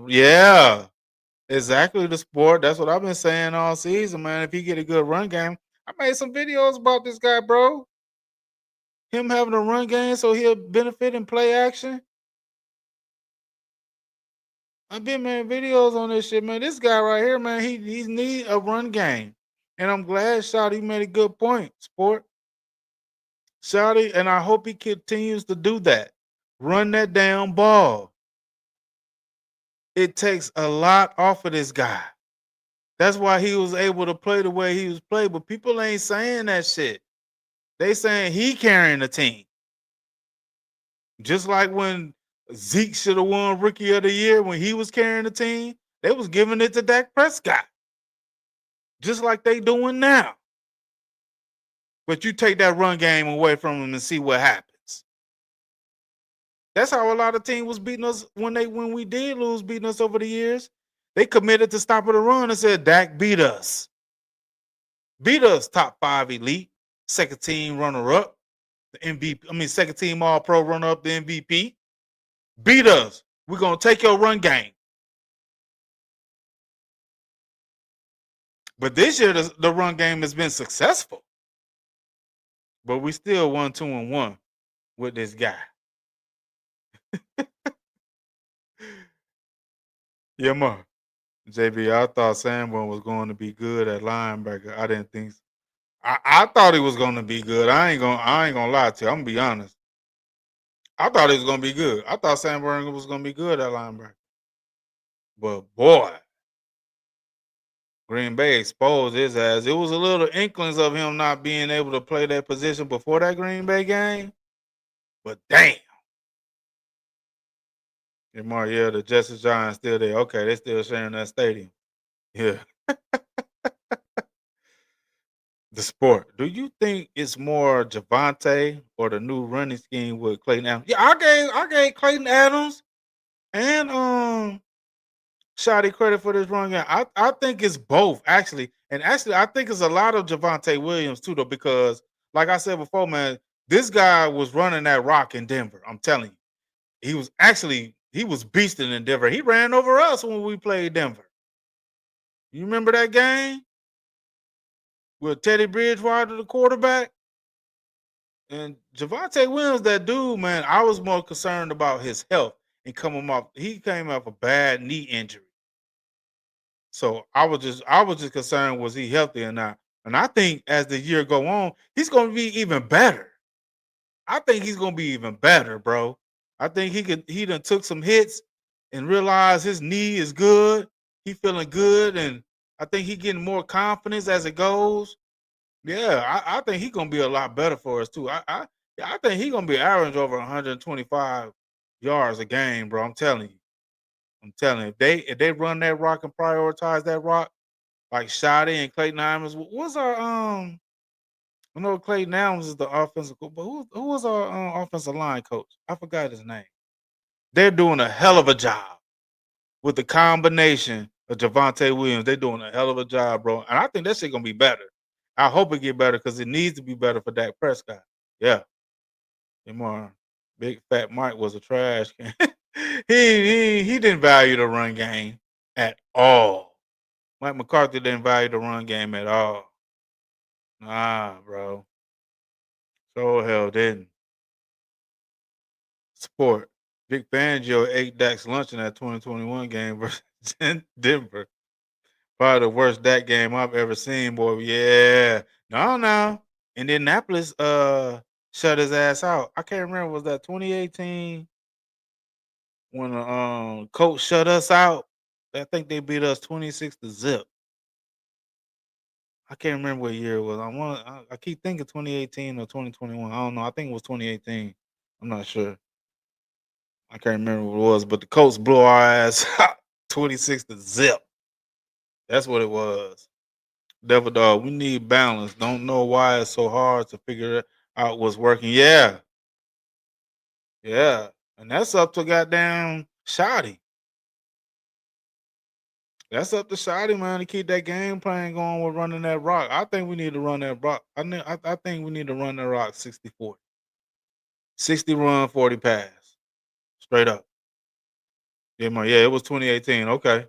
exactly the Sport. That's what I've been saying all season, man. If he get a good run game, I made some videos about this guy, bro. Him having a run game so he'll benefit in play action. I've been making videos on this shit, man. This guy right here, man, he need a run game. And I'm glad Shotty made a good point, Sport. Shotty, and I hope he continues to do that. Run that damn ball. It takes a lot off of this guy. That's why he was able to play the way he was played. But people ain't saying that shit. They saying he carrying the team. Just like when Zeke should have won Rookie of the Year when he was carrying the team, they was giving it to Dak Prescott. Just like they doing now. But you take that run game away from them and see what happens. That's how a lot of teams was beating us when we did lose, beating us over the years. They committed to stopping the run and said, Dak beat us. Beat us, top 5 elite, second team runner-up, the MVP. Second team All-Pro runner-up, the MVP. Beat us. We're going to take your run game. But this year, the run game has been successful. But we still 1-2-1 with this guy. Yeah, Mark. JB, I thought Sanborn was going to be good at linebacker. I didn't think so. I thought he was going to be good. I ain't gonna lie to you. I'm gonna be honest. I thought he was going to be good. I thought Sanborn was going to be good at linebacker. But boy, Green Bay exposed his ass. It was a little inklings of him not being able to play that position before that Green Bay game. But damn. And Mark, yeah, the Justice Giants still there. Okay, they still sharing that stadium. Yeah. The sport. Do you think it's more Javante or the new running scheme with Clayton Adams? Yeah, I gave Clayton Adams and Shotty credit for this run game. I think it's both, actually. And actually, I think it's a lot of Javante Williams, too, though, because, like I said before, man, this guy was running that rock in Denver. I'm telling you. He was beasting in Denver. He ran over us when we played Denver. You remember that game? With Teddy Bridgewater, the quarterback? And Javante Williams, that dude, man, I was more concerned about his health and coming off. He came off a bad knee injury. So I was just concerned, was he healthy or not? And I think as the year go on, he's going to be even better. I think he's going to be even better, bro. I think he done took some hits and realized his knee is good. He feeling good, and I think he getting more confidence as it goes. Yeah, I think he's going to be a lot better for us too. I think he's going to be average over 125 yards a game, bro. I'm telling you. If they run that rock and prioritize that rock, like Shotty and Clayton Adams. What's our I know Clayton Adams is the offensive coach, but who was our offensive line coach? I forgot his name. They're doing a hell of a job with the combination of Javante Williams. They're doing a hell of a job, bro. And I think that shit gonna be better. I hope it get better because it needs to be better for Dak Prescott. Yeah. Big Fat Mike was a trash can. he didn't value the run game at all. Mike McCarthy didn't value the run game at all. Nah, bro. So hell didn't. Sport. Vic Fangio ate Dak's lunch in that 2021 game versus Denver. Probably the worst Dak game I've ever seen, boy. Yeah. No. Indianapolis shut his ass out. I can't remember, was that 2018 when the coach shut us out? I think they beat us 26-0. I can't remember what year it was. I keep thinking 2018 or 2021. I don't know. I think it was 2018. I'm not sure. I can't remember what it was, but the coach blew our ass 26-0. That's what it was. Devil Dog, we need balance. Don't know why it's so hard to figure out what's working. Yeah. And that's up to goddamn Shotty. That's up to Shotty, man, to keep that game plan going with running that rock. I think we need to run that rock. I think we need to run that rock 60-40. 60 run, 40 pass. Straight up. Yeah, it was 2018. Okay.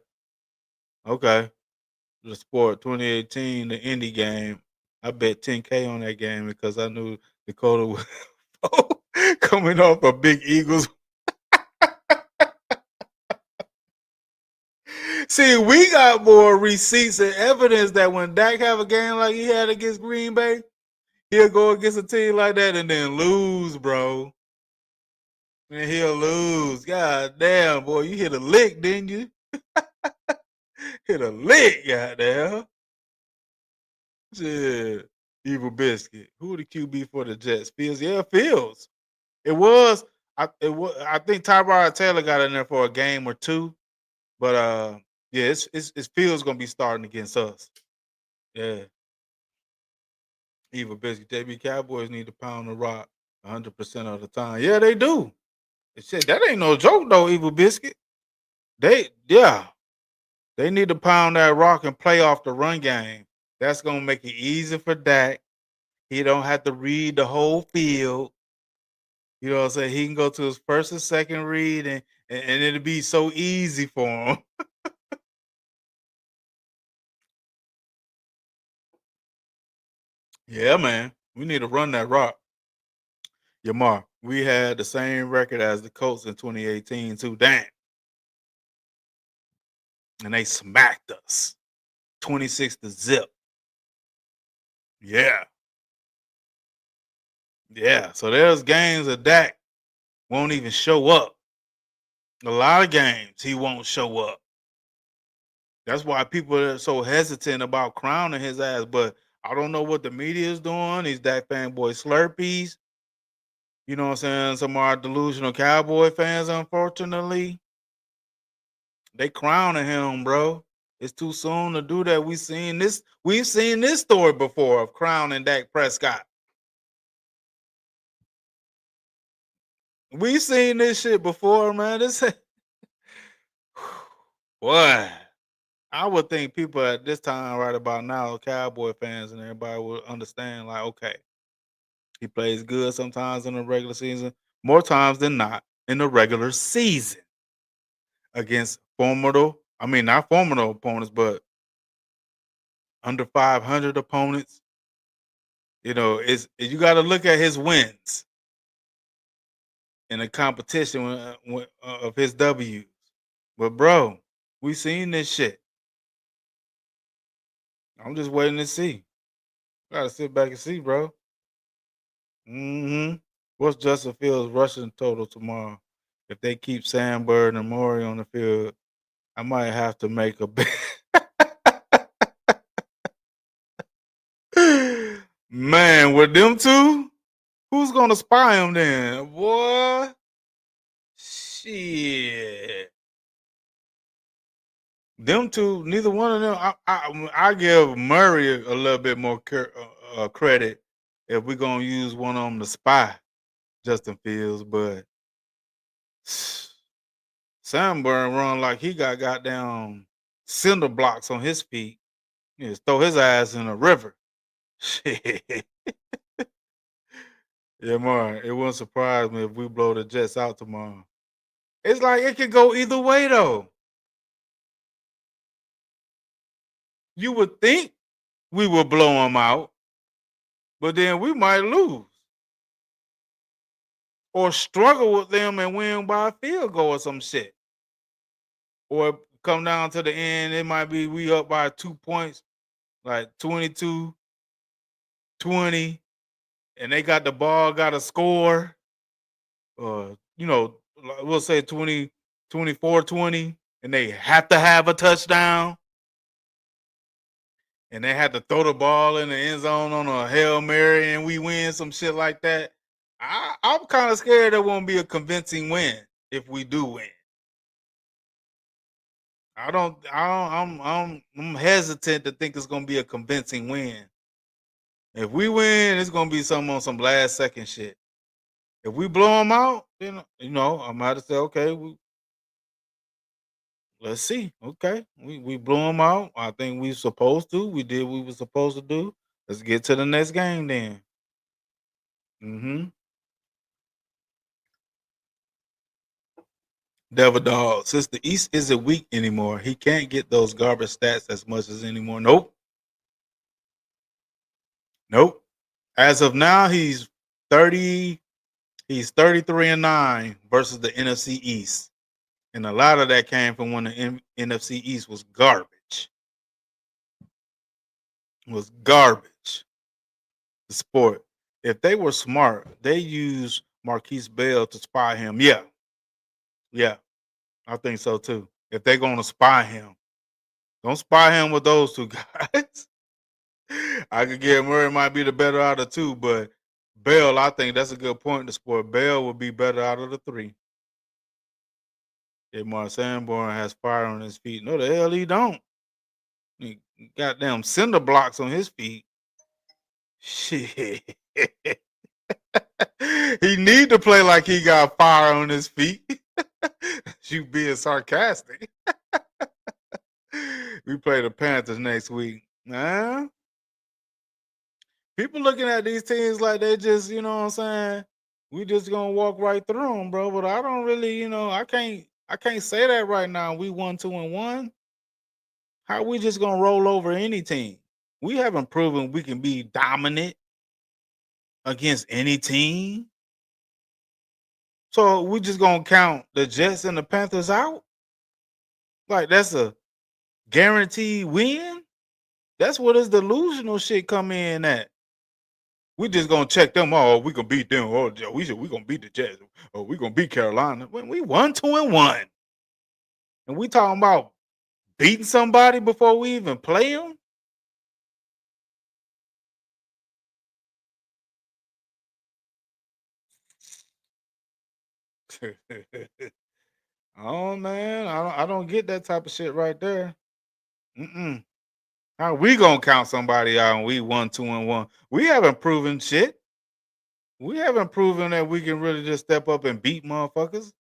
The sport 2018, the Indy game. I bet 10K on that game because I knew Dakota was coming off a big Eagles. See, we got more receipts and evidence that when Dak have a game like he had against Green Bay, he'll go against a team like that and then lose, bro. And he'll lose. God damn, boy, you hit a lick, didn't you? Hit a lick, goddamn. Shit. Evil Biscuit. Who the QB for the Jets? Fields. Yeah, Fields. It was. I think Tyrod Taylor got in there for a game or two, but yeah, it's Fields gonna be starting against us. Yeah. Evil Biscuit, JB Cowboys need to pound the rock 100% of the time. Yeah, they do. Shit, that ain't no joke though, Evil Biscuit. They need to pound that rock and play off the run game. That's gonna make it easy for Dak. He don't have to read the whole field. You know what I'm saying? He can go to his first and second read and it'll be so easy for him. Yeah, man. We need to run that rock. Yamar, we had the same record as the Colts in 2018 too. Damn. And they smacked us 26-0. Yeah. Yeah. So there's games that Dak won't even show up. A lot of games he won't show up. That's why people are so hesitant about crowning his ass. But I don't know what the media is doing. These Dak fanboy slurpees. You know what I'm saying? Some of our delusional Cowboy fans, unfortunately, they crowning him, bro. It's too soon to do that. We've seen this story before of crowning Dak Prescott. We've seen this shit before, man. This boy. I would think people at this time, right about now, Cowboy fans and everybody would understand, like, okay, he plays good sometimes in the regular season, more times than not in the regular season against not formidable opponents, but under 500 opponents. You know, you got to look at his wins in a competition of his W's. But bro, we seen this shit. I'm just waiting to see. Gotta sit back and see, bro. Mm-hmm. What's Justin Fields' rushing total tomorrow? If they keep Sandberg and Maury on the field, I might have to make a bet. Man, with them two, who's gonna spy him then? Boy, shit. Them two, neither one of them. I give Murray a little bit more credit if we're gonna use one of them to spy Justin Fields, but Sandberg run like he got goddamn cinder blocks on his feet. You just throw his ass in a river. Shit. Yeah, man, it wouldn't surprise me if we blow the Jets out tomorrow. It's like it could go either way, though. You would think we would blow them out, but then we might lose or struggle with them and win by a field goal or some shit. Or come down to the end, it might be we up by 2 points, like 22-20, and they got the ball, got to score. We'll say 24-20, and they have to have a touchdown. And they had to throw the ball in the end zone on a Hail Mary and we win, some shit like that. I'm kind of scared it won't be a convincing win if we do win. I'm hesitant to think it's gonna be a convincing win. If we win, it's gonna be on some last second shit. If we blow them out, then I might have said, okay, let's see. Okay, we blew them out. I think we supposed to. We did what we were supposed to do. Let's get to the next game then. Mm-hmm. Devil Dog, since the East isn't weak anymore, he can't get those garbage stats as much as anymore. Nope. Nope. As of now, he's 30. He's 33-9 versus the NFC East. And a lot of that came from when the NFC East was garbage. Was garbage. The sport. If they were smart, they use Marquise Bell to spy him. Yeah. Yeah. I think so too. If they're going to spy him, don't spy him with those two guys. I could get Murray might be the better out of two, but Bell, I think that's a good point in the sport. Bell would be better out of the three. If Mark Sanborn has fire on his feet. No, the hell he don't. He goddamn cinder blocks on his feet. Shit. He need to play like he got fire on his feet. You being sarcastic. We play the Panthers next week. Nah. People looking at these teams like they just, you know what I'm saying? We just gonna walk right through them, bro. But I don't really, I can't say that right now. We 1-2-1. How we just gonna roll over any team? We haven't proven we can be dominant against any team. So we just gonna count the Jets and the Panthers out? Like that's a guaranteed win? That's what this delusional shit come in at. We just gonna check them. Oh, we gonna beat them. Oh, we gonna beat the Jets. Oh, we gonna beat Carolina. When we 1-2-1, and we talking about beating somebody before we even play them. Oh man, I don't get that type of shit right there. How we gonna count somebody out and we 1-2-1? We haven't proven shit. We haven't proven that we can really just step up and beat motherfuckers.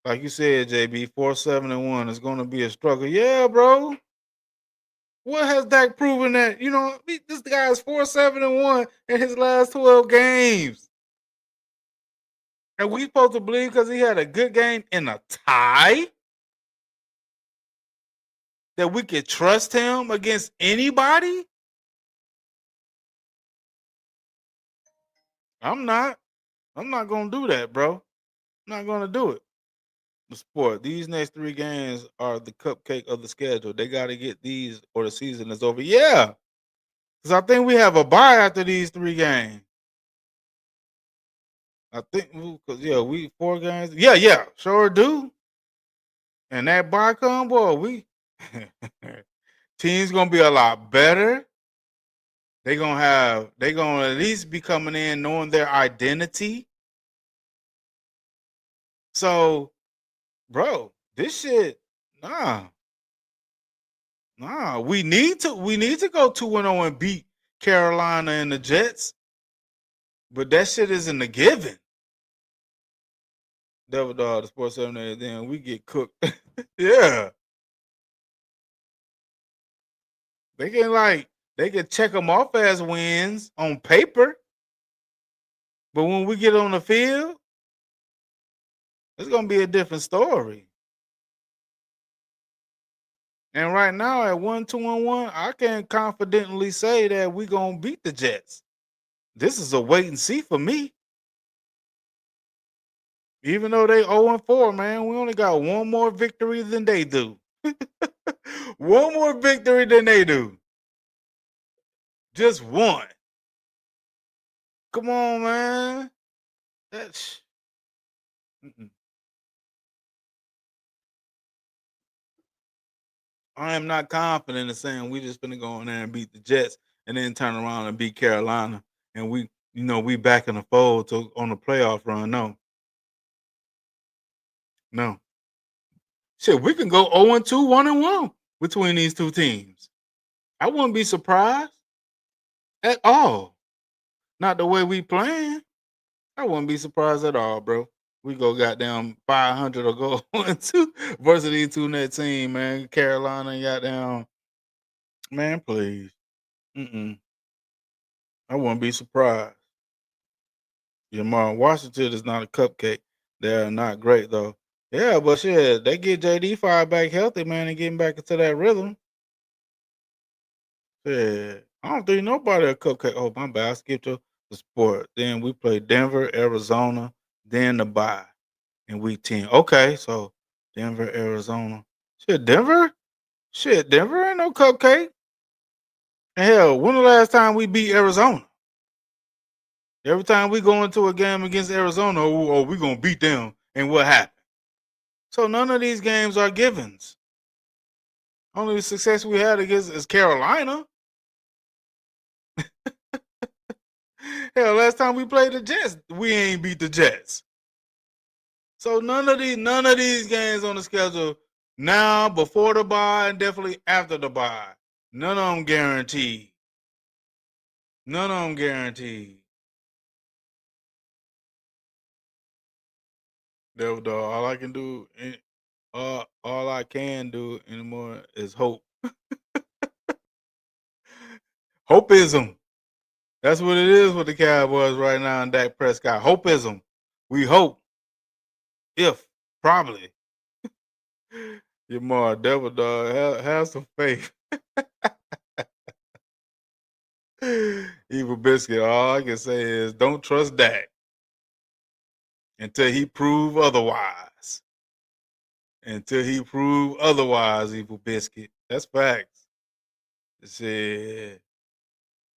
Like you said, JB, 4-7-1 is gonna be a struggle. Yeah, bro. What has Dak proven that? This guy is 4-7-1 in his last 12 games. And we supposed to believe because he had a good game in a tie that we could trust him against anybody? I'm not gonna do that, bro. I'm not gonna do it. The sport. These next 3 games are the cupcake of the schedule. They got to get these or the season is over. Yeah, because I think we have a bye after these 3 games. I think because we 4 games. Yeah, sure do. And that bye come, boy, we team's gonna be a lot better. They gonna at least be coming in knowing their identity. So, bro, this shit, nah. We need to go 2-0 and beat Carolina and the Jets. But that shit isn't a given. Devil Dog, the Sports 7 then we get cooked. Yeah. They can check them off as wins on paper. But when we get on the field, it's gonna be a different story. And right now at 1-2-1, I can confidently say that we're gonna beat the Jets. This is a wait and see for me. Even though they 0-4, man, we only got one more victory than they do. One more victory than they do. Just one. Come on, man. That's. I am not confident in saying we just gonna go in there and beat the Jets and then turn around and beat Carolina and we back in the fold on the playoff run. No. Shit, we can go 0-2, 1-1 between these 2 teams. I wouldn't be surprised at all. Not the way we playing. I wouldn't be surprised at all, bro. We go goddamn 500 or go 1-2 versus these 2 net team, man. Carolina and goddamn, man, please. I wouldn't be surprised. Washington is not a cupcake. They're not great though. Yeah, but shit, they get JD5 back healthy, man, and getting back into that rhythm. Yeah, I don't think nobody a cupcake. Oh, my bad. I skipped the sport. Then we play Denver, Arizona, then the bye in week 10. Okay, so Denver, Arizona. Denver ain't no cupcake. And hell, when the last time we beat Arizona? Every time we go into a game against Arizona, we gonna beat them. And what happened? So none of these games are givens. Only success we had against is Carolina. Hell, last time we played the Jets, we ain't beat the Jets. So none of these games on the schedule now, before the bye, and definitely after the bye. None of them guaranteed. None of them guaranteed. Devil dog. All I can do, all I can do anymore is hope. Hopeism. That's what it is with the Cowboys right now and Dak Prescott. Hopeism. We hope. If probably. You're more devil dog. Have some faith. Evil Biscuit. All I can say is don't trust Dak until he prove otherwise. Until he prove otherwise, Evil Biscuit. That's facts. Shit.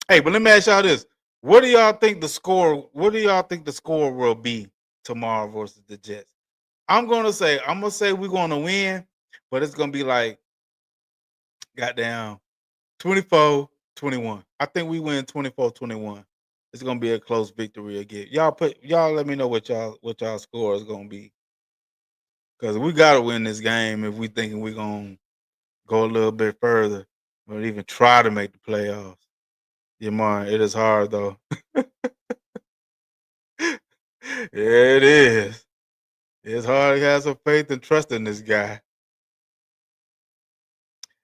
Hey, but let me ask y'all this: what do y'all think the score? What do y'all think the score will be tomorrow versus the Jets? I'm gonna say we're gonna win, but it's gonna be like goddamn 24-21. I think we win 24-21. It's gonna be a close victory again. Y'all let me know what y'all score is gonna be. Cause we gotta win this game if we thinking we're gonna go a little bit further or even try to make the playoffs. Yeah, man, it is hard though. Yeah, it is. It's hard to have some faith and trust in this guy.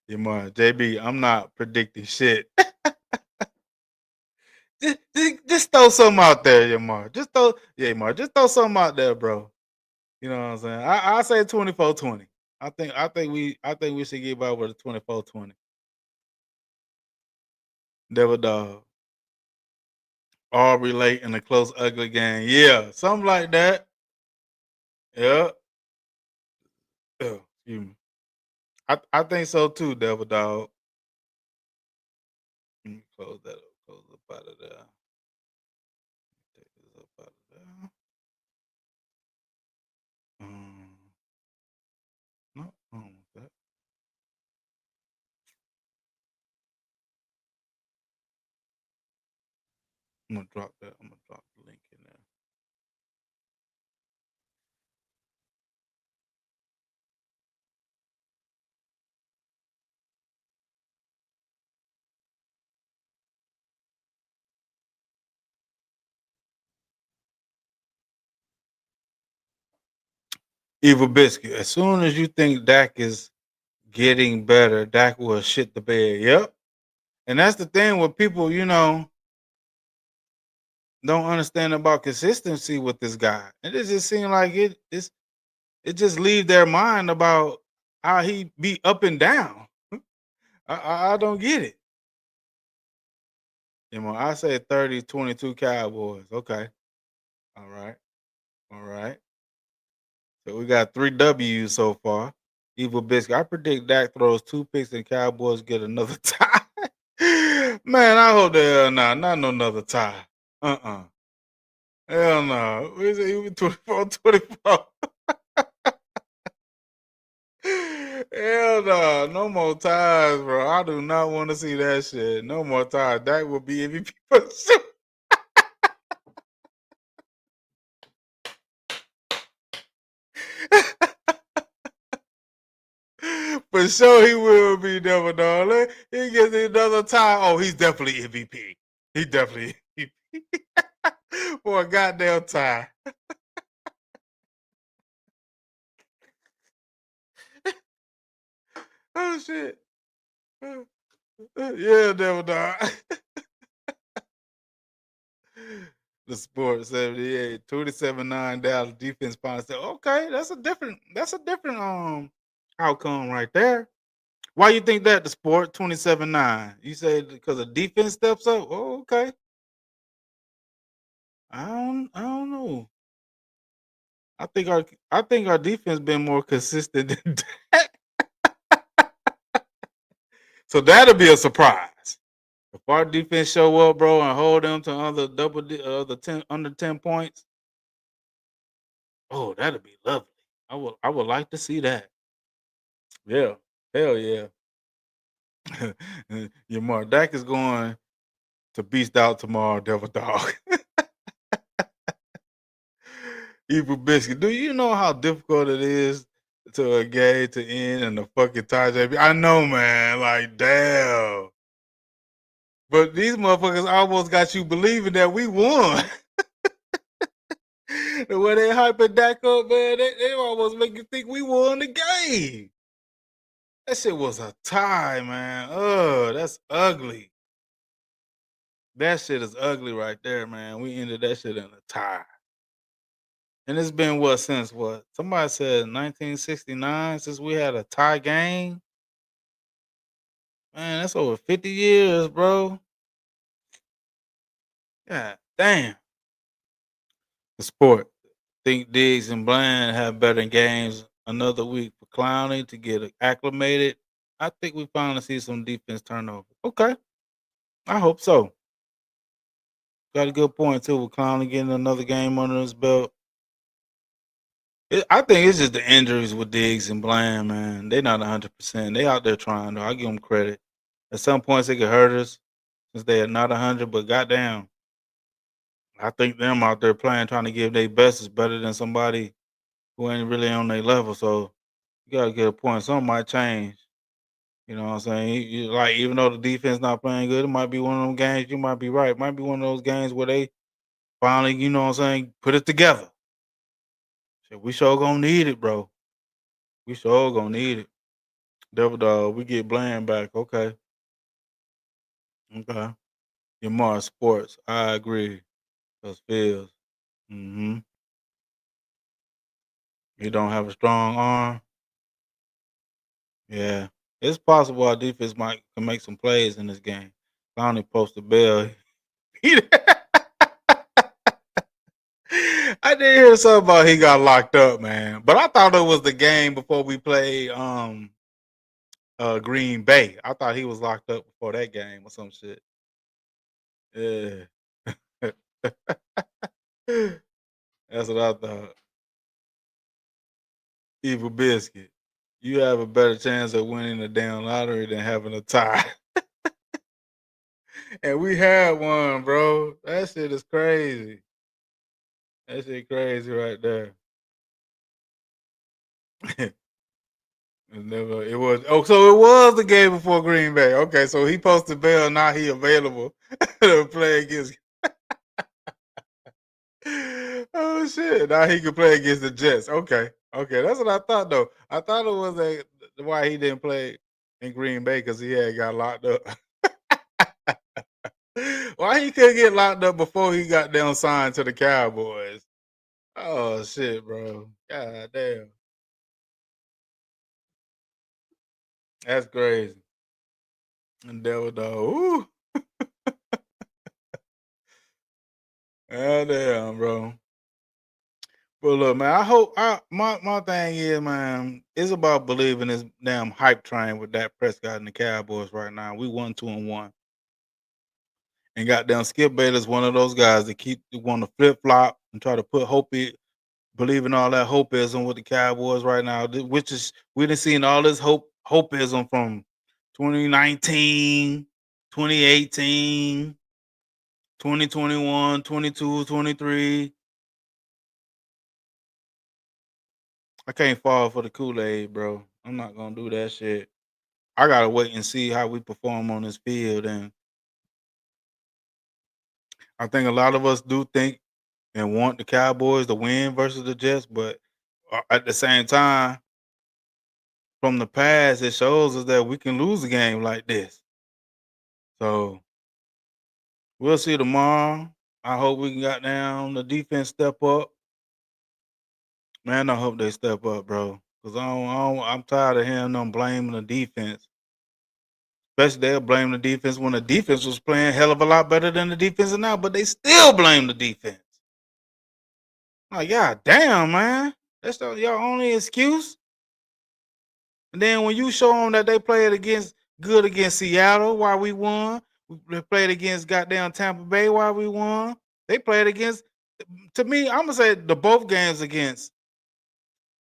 Yeah, man, JB, I'm not predicting shit. just throw something out there, Yamar. Just throw something out there, bro. You know what I'm saying? I say 24-20. I think we should give out with a 24-20. Devil dog. All relate in a close, ugly game. Yeah, something like that. Yeah. Excuse me. I think so too, Devil dog. Let me close that up. Close up out of there. Take this up out of there. No, I don't want that. I'm gonna drop that. I'm gonna drop the link in there. Evil Biscuit. As soon as you think Dak is getting better, Dak will shit the bed. Yep. And that's the thing with people, don't understand about consistency with this guy. It just seems like it just leaves their mind about how he be up and down. I don't get it. I say 30-22 Cowboys. Okay. All right. All right. So we got 3 W's so far. Evil Biscuit. I predict Dak throws 2 picks and Cowboys get another tie. Man, I hope the hell not no another tie. Hell no. Is it even 24-24? Hell no. No more ties, bro. I do not want to see that shit. No more ties. That will be MVP for sure. For sure he will be Devil Dog. He gets another tie. Oh, he's definitely MVP. He definitely MVP. For a goddamn tie. Oh shit. Yeah, Devil Dog. The Sport 78, 27-9 Dallas defense finals. Okay, that's a different outcome right there. Why you think that, the Sport 27-9? You say because the defense steps up? Oh, okay. I don't know. I think our defense been more consistent than that. So that'll be a surprise. If our defense show up, bro, and hold them to under 10 points, oh, that'll be lovely. I would like to see that. Yeah. Hell yeah. Your Dak is going to beast out tomorrow, Devil Dog. Evil Biscuit. Do you know how difficult it is to a game to end and the fucking tie, JB? I know, man. Like, damn. But these motherfuckers almost got you believing that we won. The way they hyping Dak up, man, they almost make you think we won the game. That shit was a tie, man. That's ugly. That shit is ugly right there, man. We ended that shit in a tie. And it's been what since what? Somebody said 1969 since we had a tie game. Man, that's over 50 years, bro. God damn. The sport. Think Diggs and Bland have better games another week for Clowney to get acclimated. I think we finally see some defense turnover. Okay. I hope so. Got a good point too with Clowney getting another game under his belt. I think it's just the injuries with Diggs and Bland, man. They're not 100%. They out there trying, though. I give them credit. At some points, they could hurt us since they are not 100, but goddamn, I think them out there playing, trying to give their best is better than somebody who ain't really on their level. So you got to get a point. Something might change. You know what I'm saying? Like, even though the defense not playing good, it might be one of them games. You might be right. It might be one of those games where they finally, you know what I'm saying, put it together. So we sure gonna need it, bro. We sure gonna need it. Devil Dog, we get Bland back. Okay. Okay. Get more sports. I agree. Those Fields. Mm-hmm. He don't have a strong arm. Yeah. It's possible our defense can make some plays in this game. Clowney posted Bell. I did hear something about he got locked up, man. But I thought it was the game before we played Green Bay. I thought he was locked up before that game or some shit. Yeah. That's what I thought. Evil Biscuit. You have a better chance of winning the damn lottery than having a tie. And we had one, bro. That shit is crazy. That shit crazy right there. It was so it was the game before Green Bay. Okay, so he posted bail, now he available to play against. Oh shit! Now he can play against the Jets. Okay, that's what I thought though. I thought it was why he didn't play in Green Bay because he had got locked up. Why he couldn't get locked up before he got down signed to the Cowboys? Oh shit, bro! God damn, that's crazy. And Devil Dog, ooh, god damn, bro. But look, man, I hope my thing is, man, it's about believing this damn hype train with Dak Prescott and the Cowboys right now. We 1-2-1. And goddamn Skip Bayless one of those guys that want to flip flop and try to put believe in all that hopeism with the Cowboys right now, which is we done seen all this hopeism from 2019, 2018, 2021, 22, 23. I can't fall for the Kool-Aid, bro. I'm not gonna do that shit. I gotta wait and see how we perform on this field. And I think a lot of us do think and want the Cowboys to win versus the Jets, but at the same time, from the past, it shows us that we can lose a game like this. So we'll see tomorrow. I hope we can get down the defense step up. Man, I hope they step up, bro. Cause I'm tired of hearing them blaming the defense. Especially they'll blame the defense when the defense was playing hell of a lot better than the defense is now, but they still blame the defense. Like, God damn, man. That's your only excuse. And then when you show them that they played good against Seattle while we won, we played against goddamn Tampa Bay while we won. They played against, to me, I'm gonna say the both games against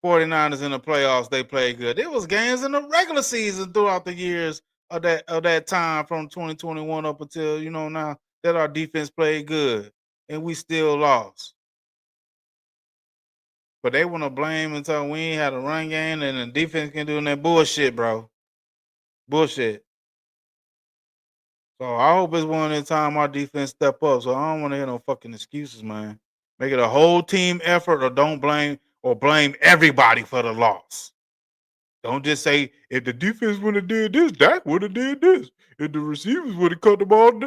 49ers in the playoffs, they played good. There was games in the regular season throughout the years of that time from 2021 up until now that our defense played good and we still lost. But they want to blame until we ain't had a run game and the defense can do that bullshit, bro. Bullshit. So I hope it's one of the time our defense step up. So I don't want to hear no fucking excuses, man. Make it a whole team effort, or don't blame everybody for the loss. Don't just say if the defense would have did this, Dak would have did this. If the receivers would have cut the ball,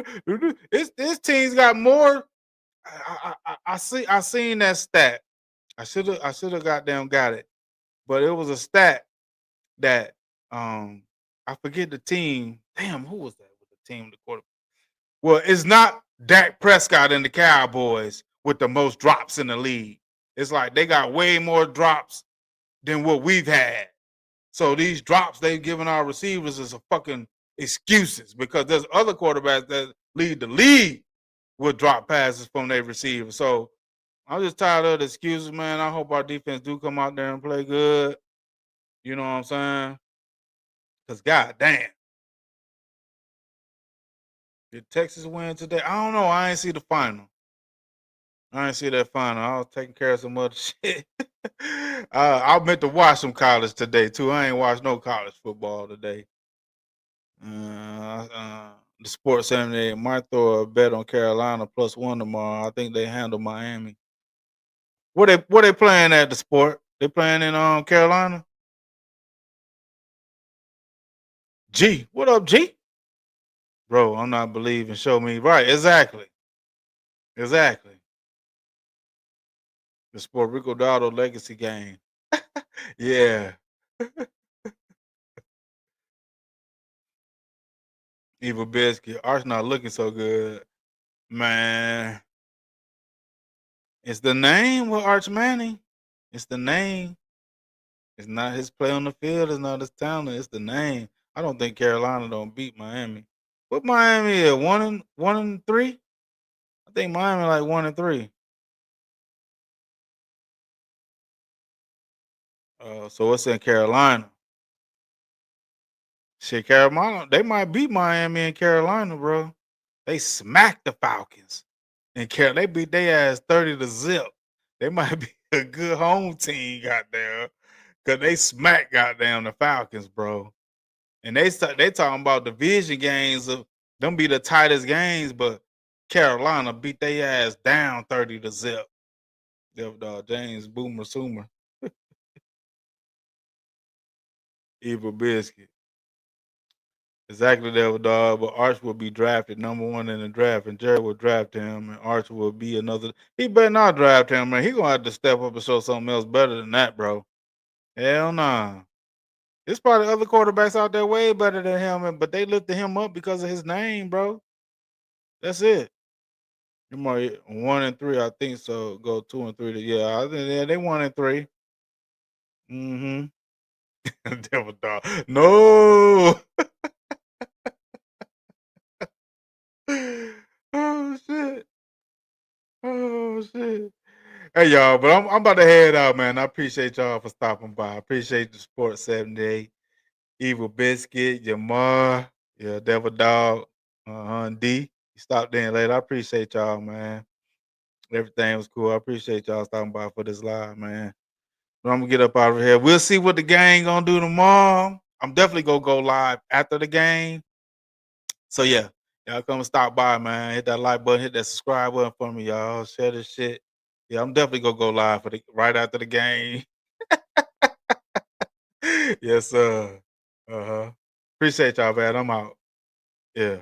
this team's got more. I seen that stat. I should have goddamn got it, but it was a stat that I forget the team. Damn, who was that with the team? The quarterback. Well, it's not Dak Prescott and the Cowboys with the most drops in the league. It's like they got way more drops than what we've had. So these drops they've given our receivers is a fucking excuses, because there's other quarterbacks that lead the league with drop passes from their receivers. So I'm just tired of the excuses, man. I hope our defense do come out there and play good. You know what I'm saying? Because goddamn. Did Texas win today? I don't know. I ain't see the final. I didn't see that final. I was taking care of some other shit. I meant to watch some college today too. I ain't watched no college football today. The Sports 78 might throw a bet on Carolina +1 tomorrow. I think they handle Miami. Where they playing at the Sport? They playing in Carolina? G, what up, G? Bro, I'm not believing. Show me. Right, exactly. Exactly. The Sport Rico Dowdle legacy game. Yeah. Evil Biscuit. Art's not looking so good. Man. It's the name with Arch Manning. It's the name. It's not his play on the field. It's not his talent. It's the name. I don't think Carolina don't beat Miami. What Miami is? 1-3? I think Miami like 1-3. So it's in Carolina. Shit, Carolina, they might beat Miami and Carolina, bro. They smacked the Falcons. And they beat their ass 30-0. They might be a good home team, goddamn. Because they smacked goddamn the Falcons, bro. And they talking about division games of them be the tightest games, but Carolina beat their ass down 30-0. James Boomer Soomer. Evil Biscuit. Exactly, Devil Dog. But Arch will be drafted #1 in the draft, and Jerry will draft him, and Arch will be another. He better not draft him, man. He gonna have to step up and show something else better than that, bro. Hell nah. There's probably other quarterbacks out there way better than him, but they lifted him up because of his name, bro. That's it. You might 1-3, I think so. Go 2-3. Yeah, I think they 1-3. Mm-hmm. Devil Dog. No. Oh shit. Oh shit. Hey y'all, but I'm about to head out, man. I appreciate y'all for stopping by. I appreciate the Sports 78, Evil Biscuit, your ma, your Devil Dog, and D. You stopped in later. I appreciate y'all, man. Everything was cool. I appreciate y'all stopping by for this live, man. But I'm gonna get up out of here. We'll see what the gang gonna do tomorrow. I'm definitely gonna go live after the game. So yeah, y'all come and stop by, man. Hit that like button, hit that subscribe button for me, y'all. Share this shit. Yeah, I'm definitely gonna go live for right after the game. Yes, sir. Appreciate y'all, man. I'm out. Yeah.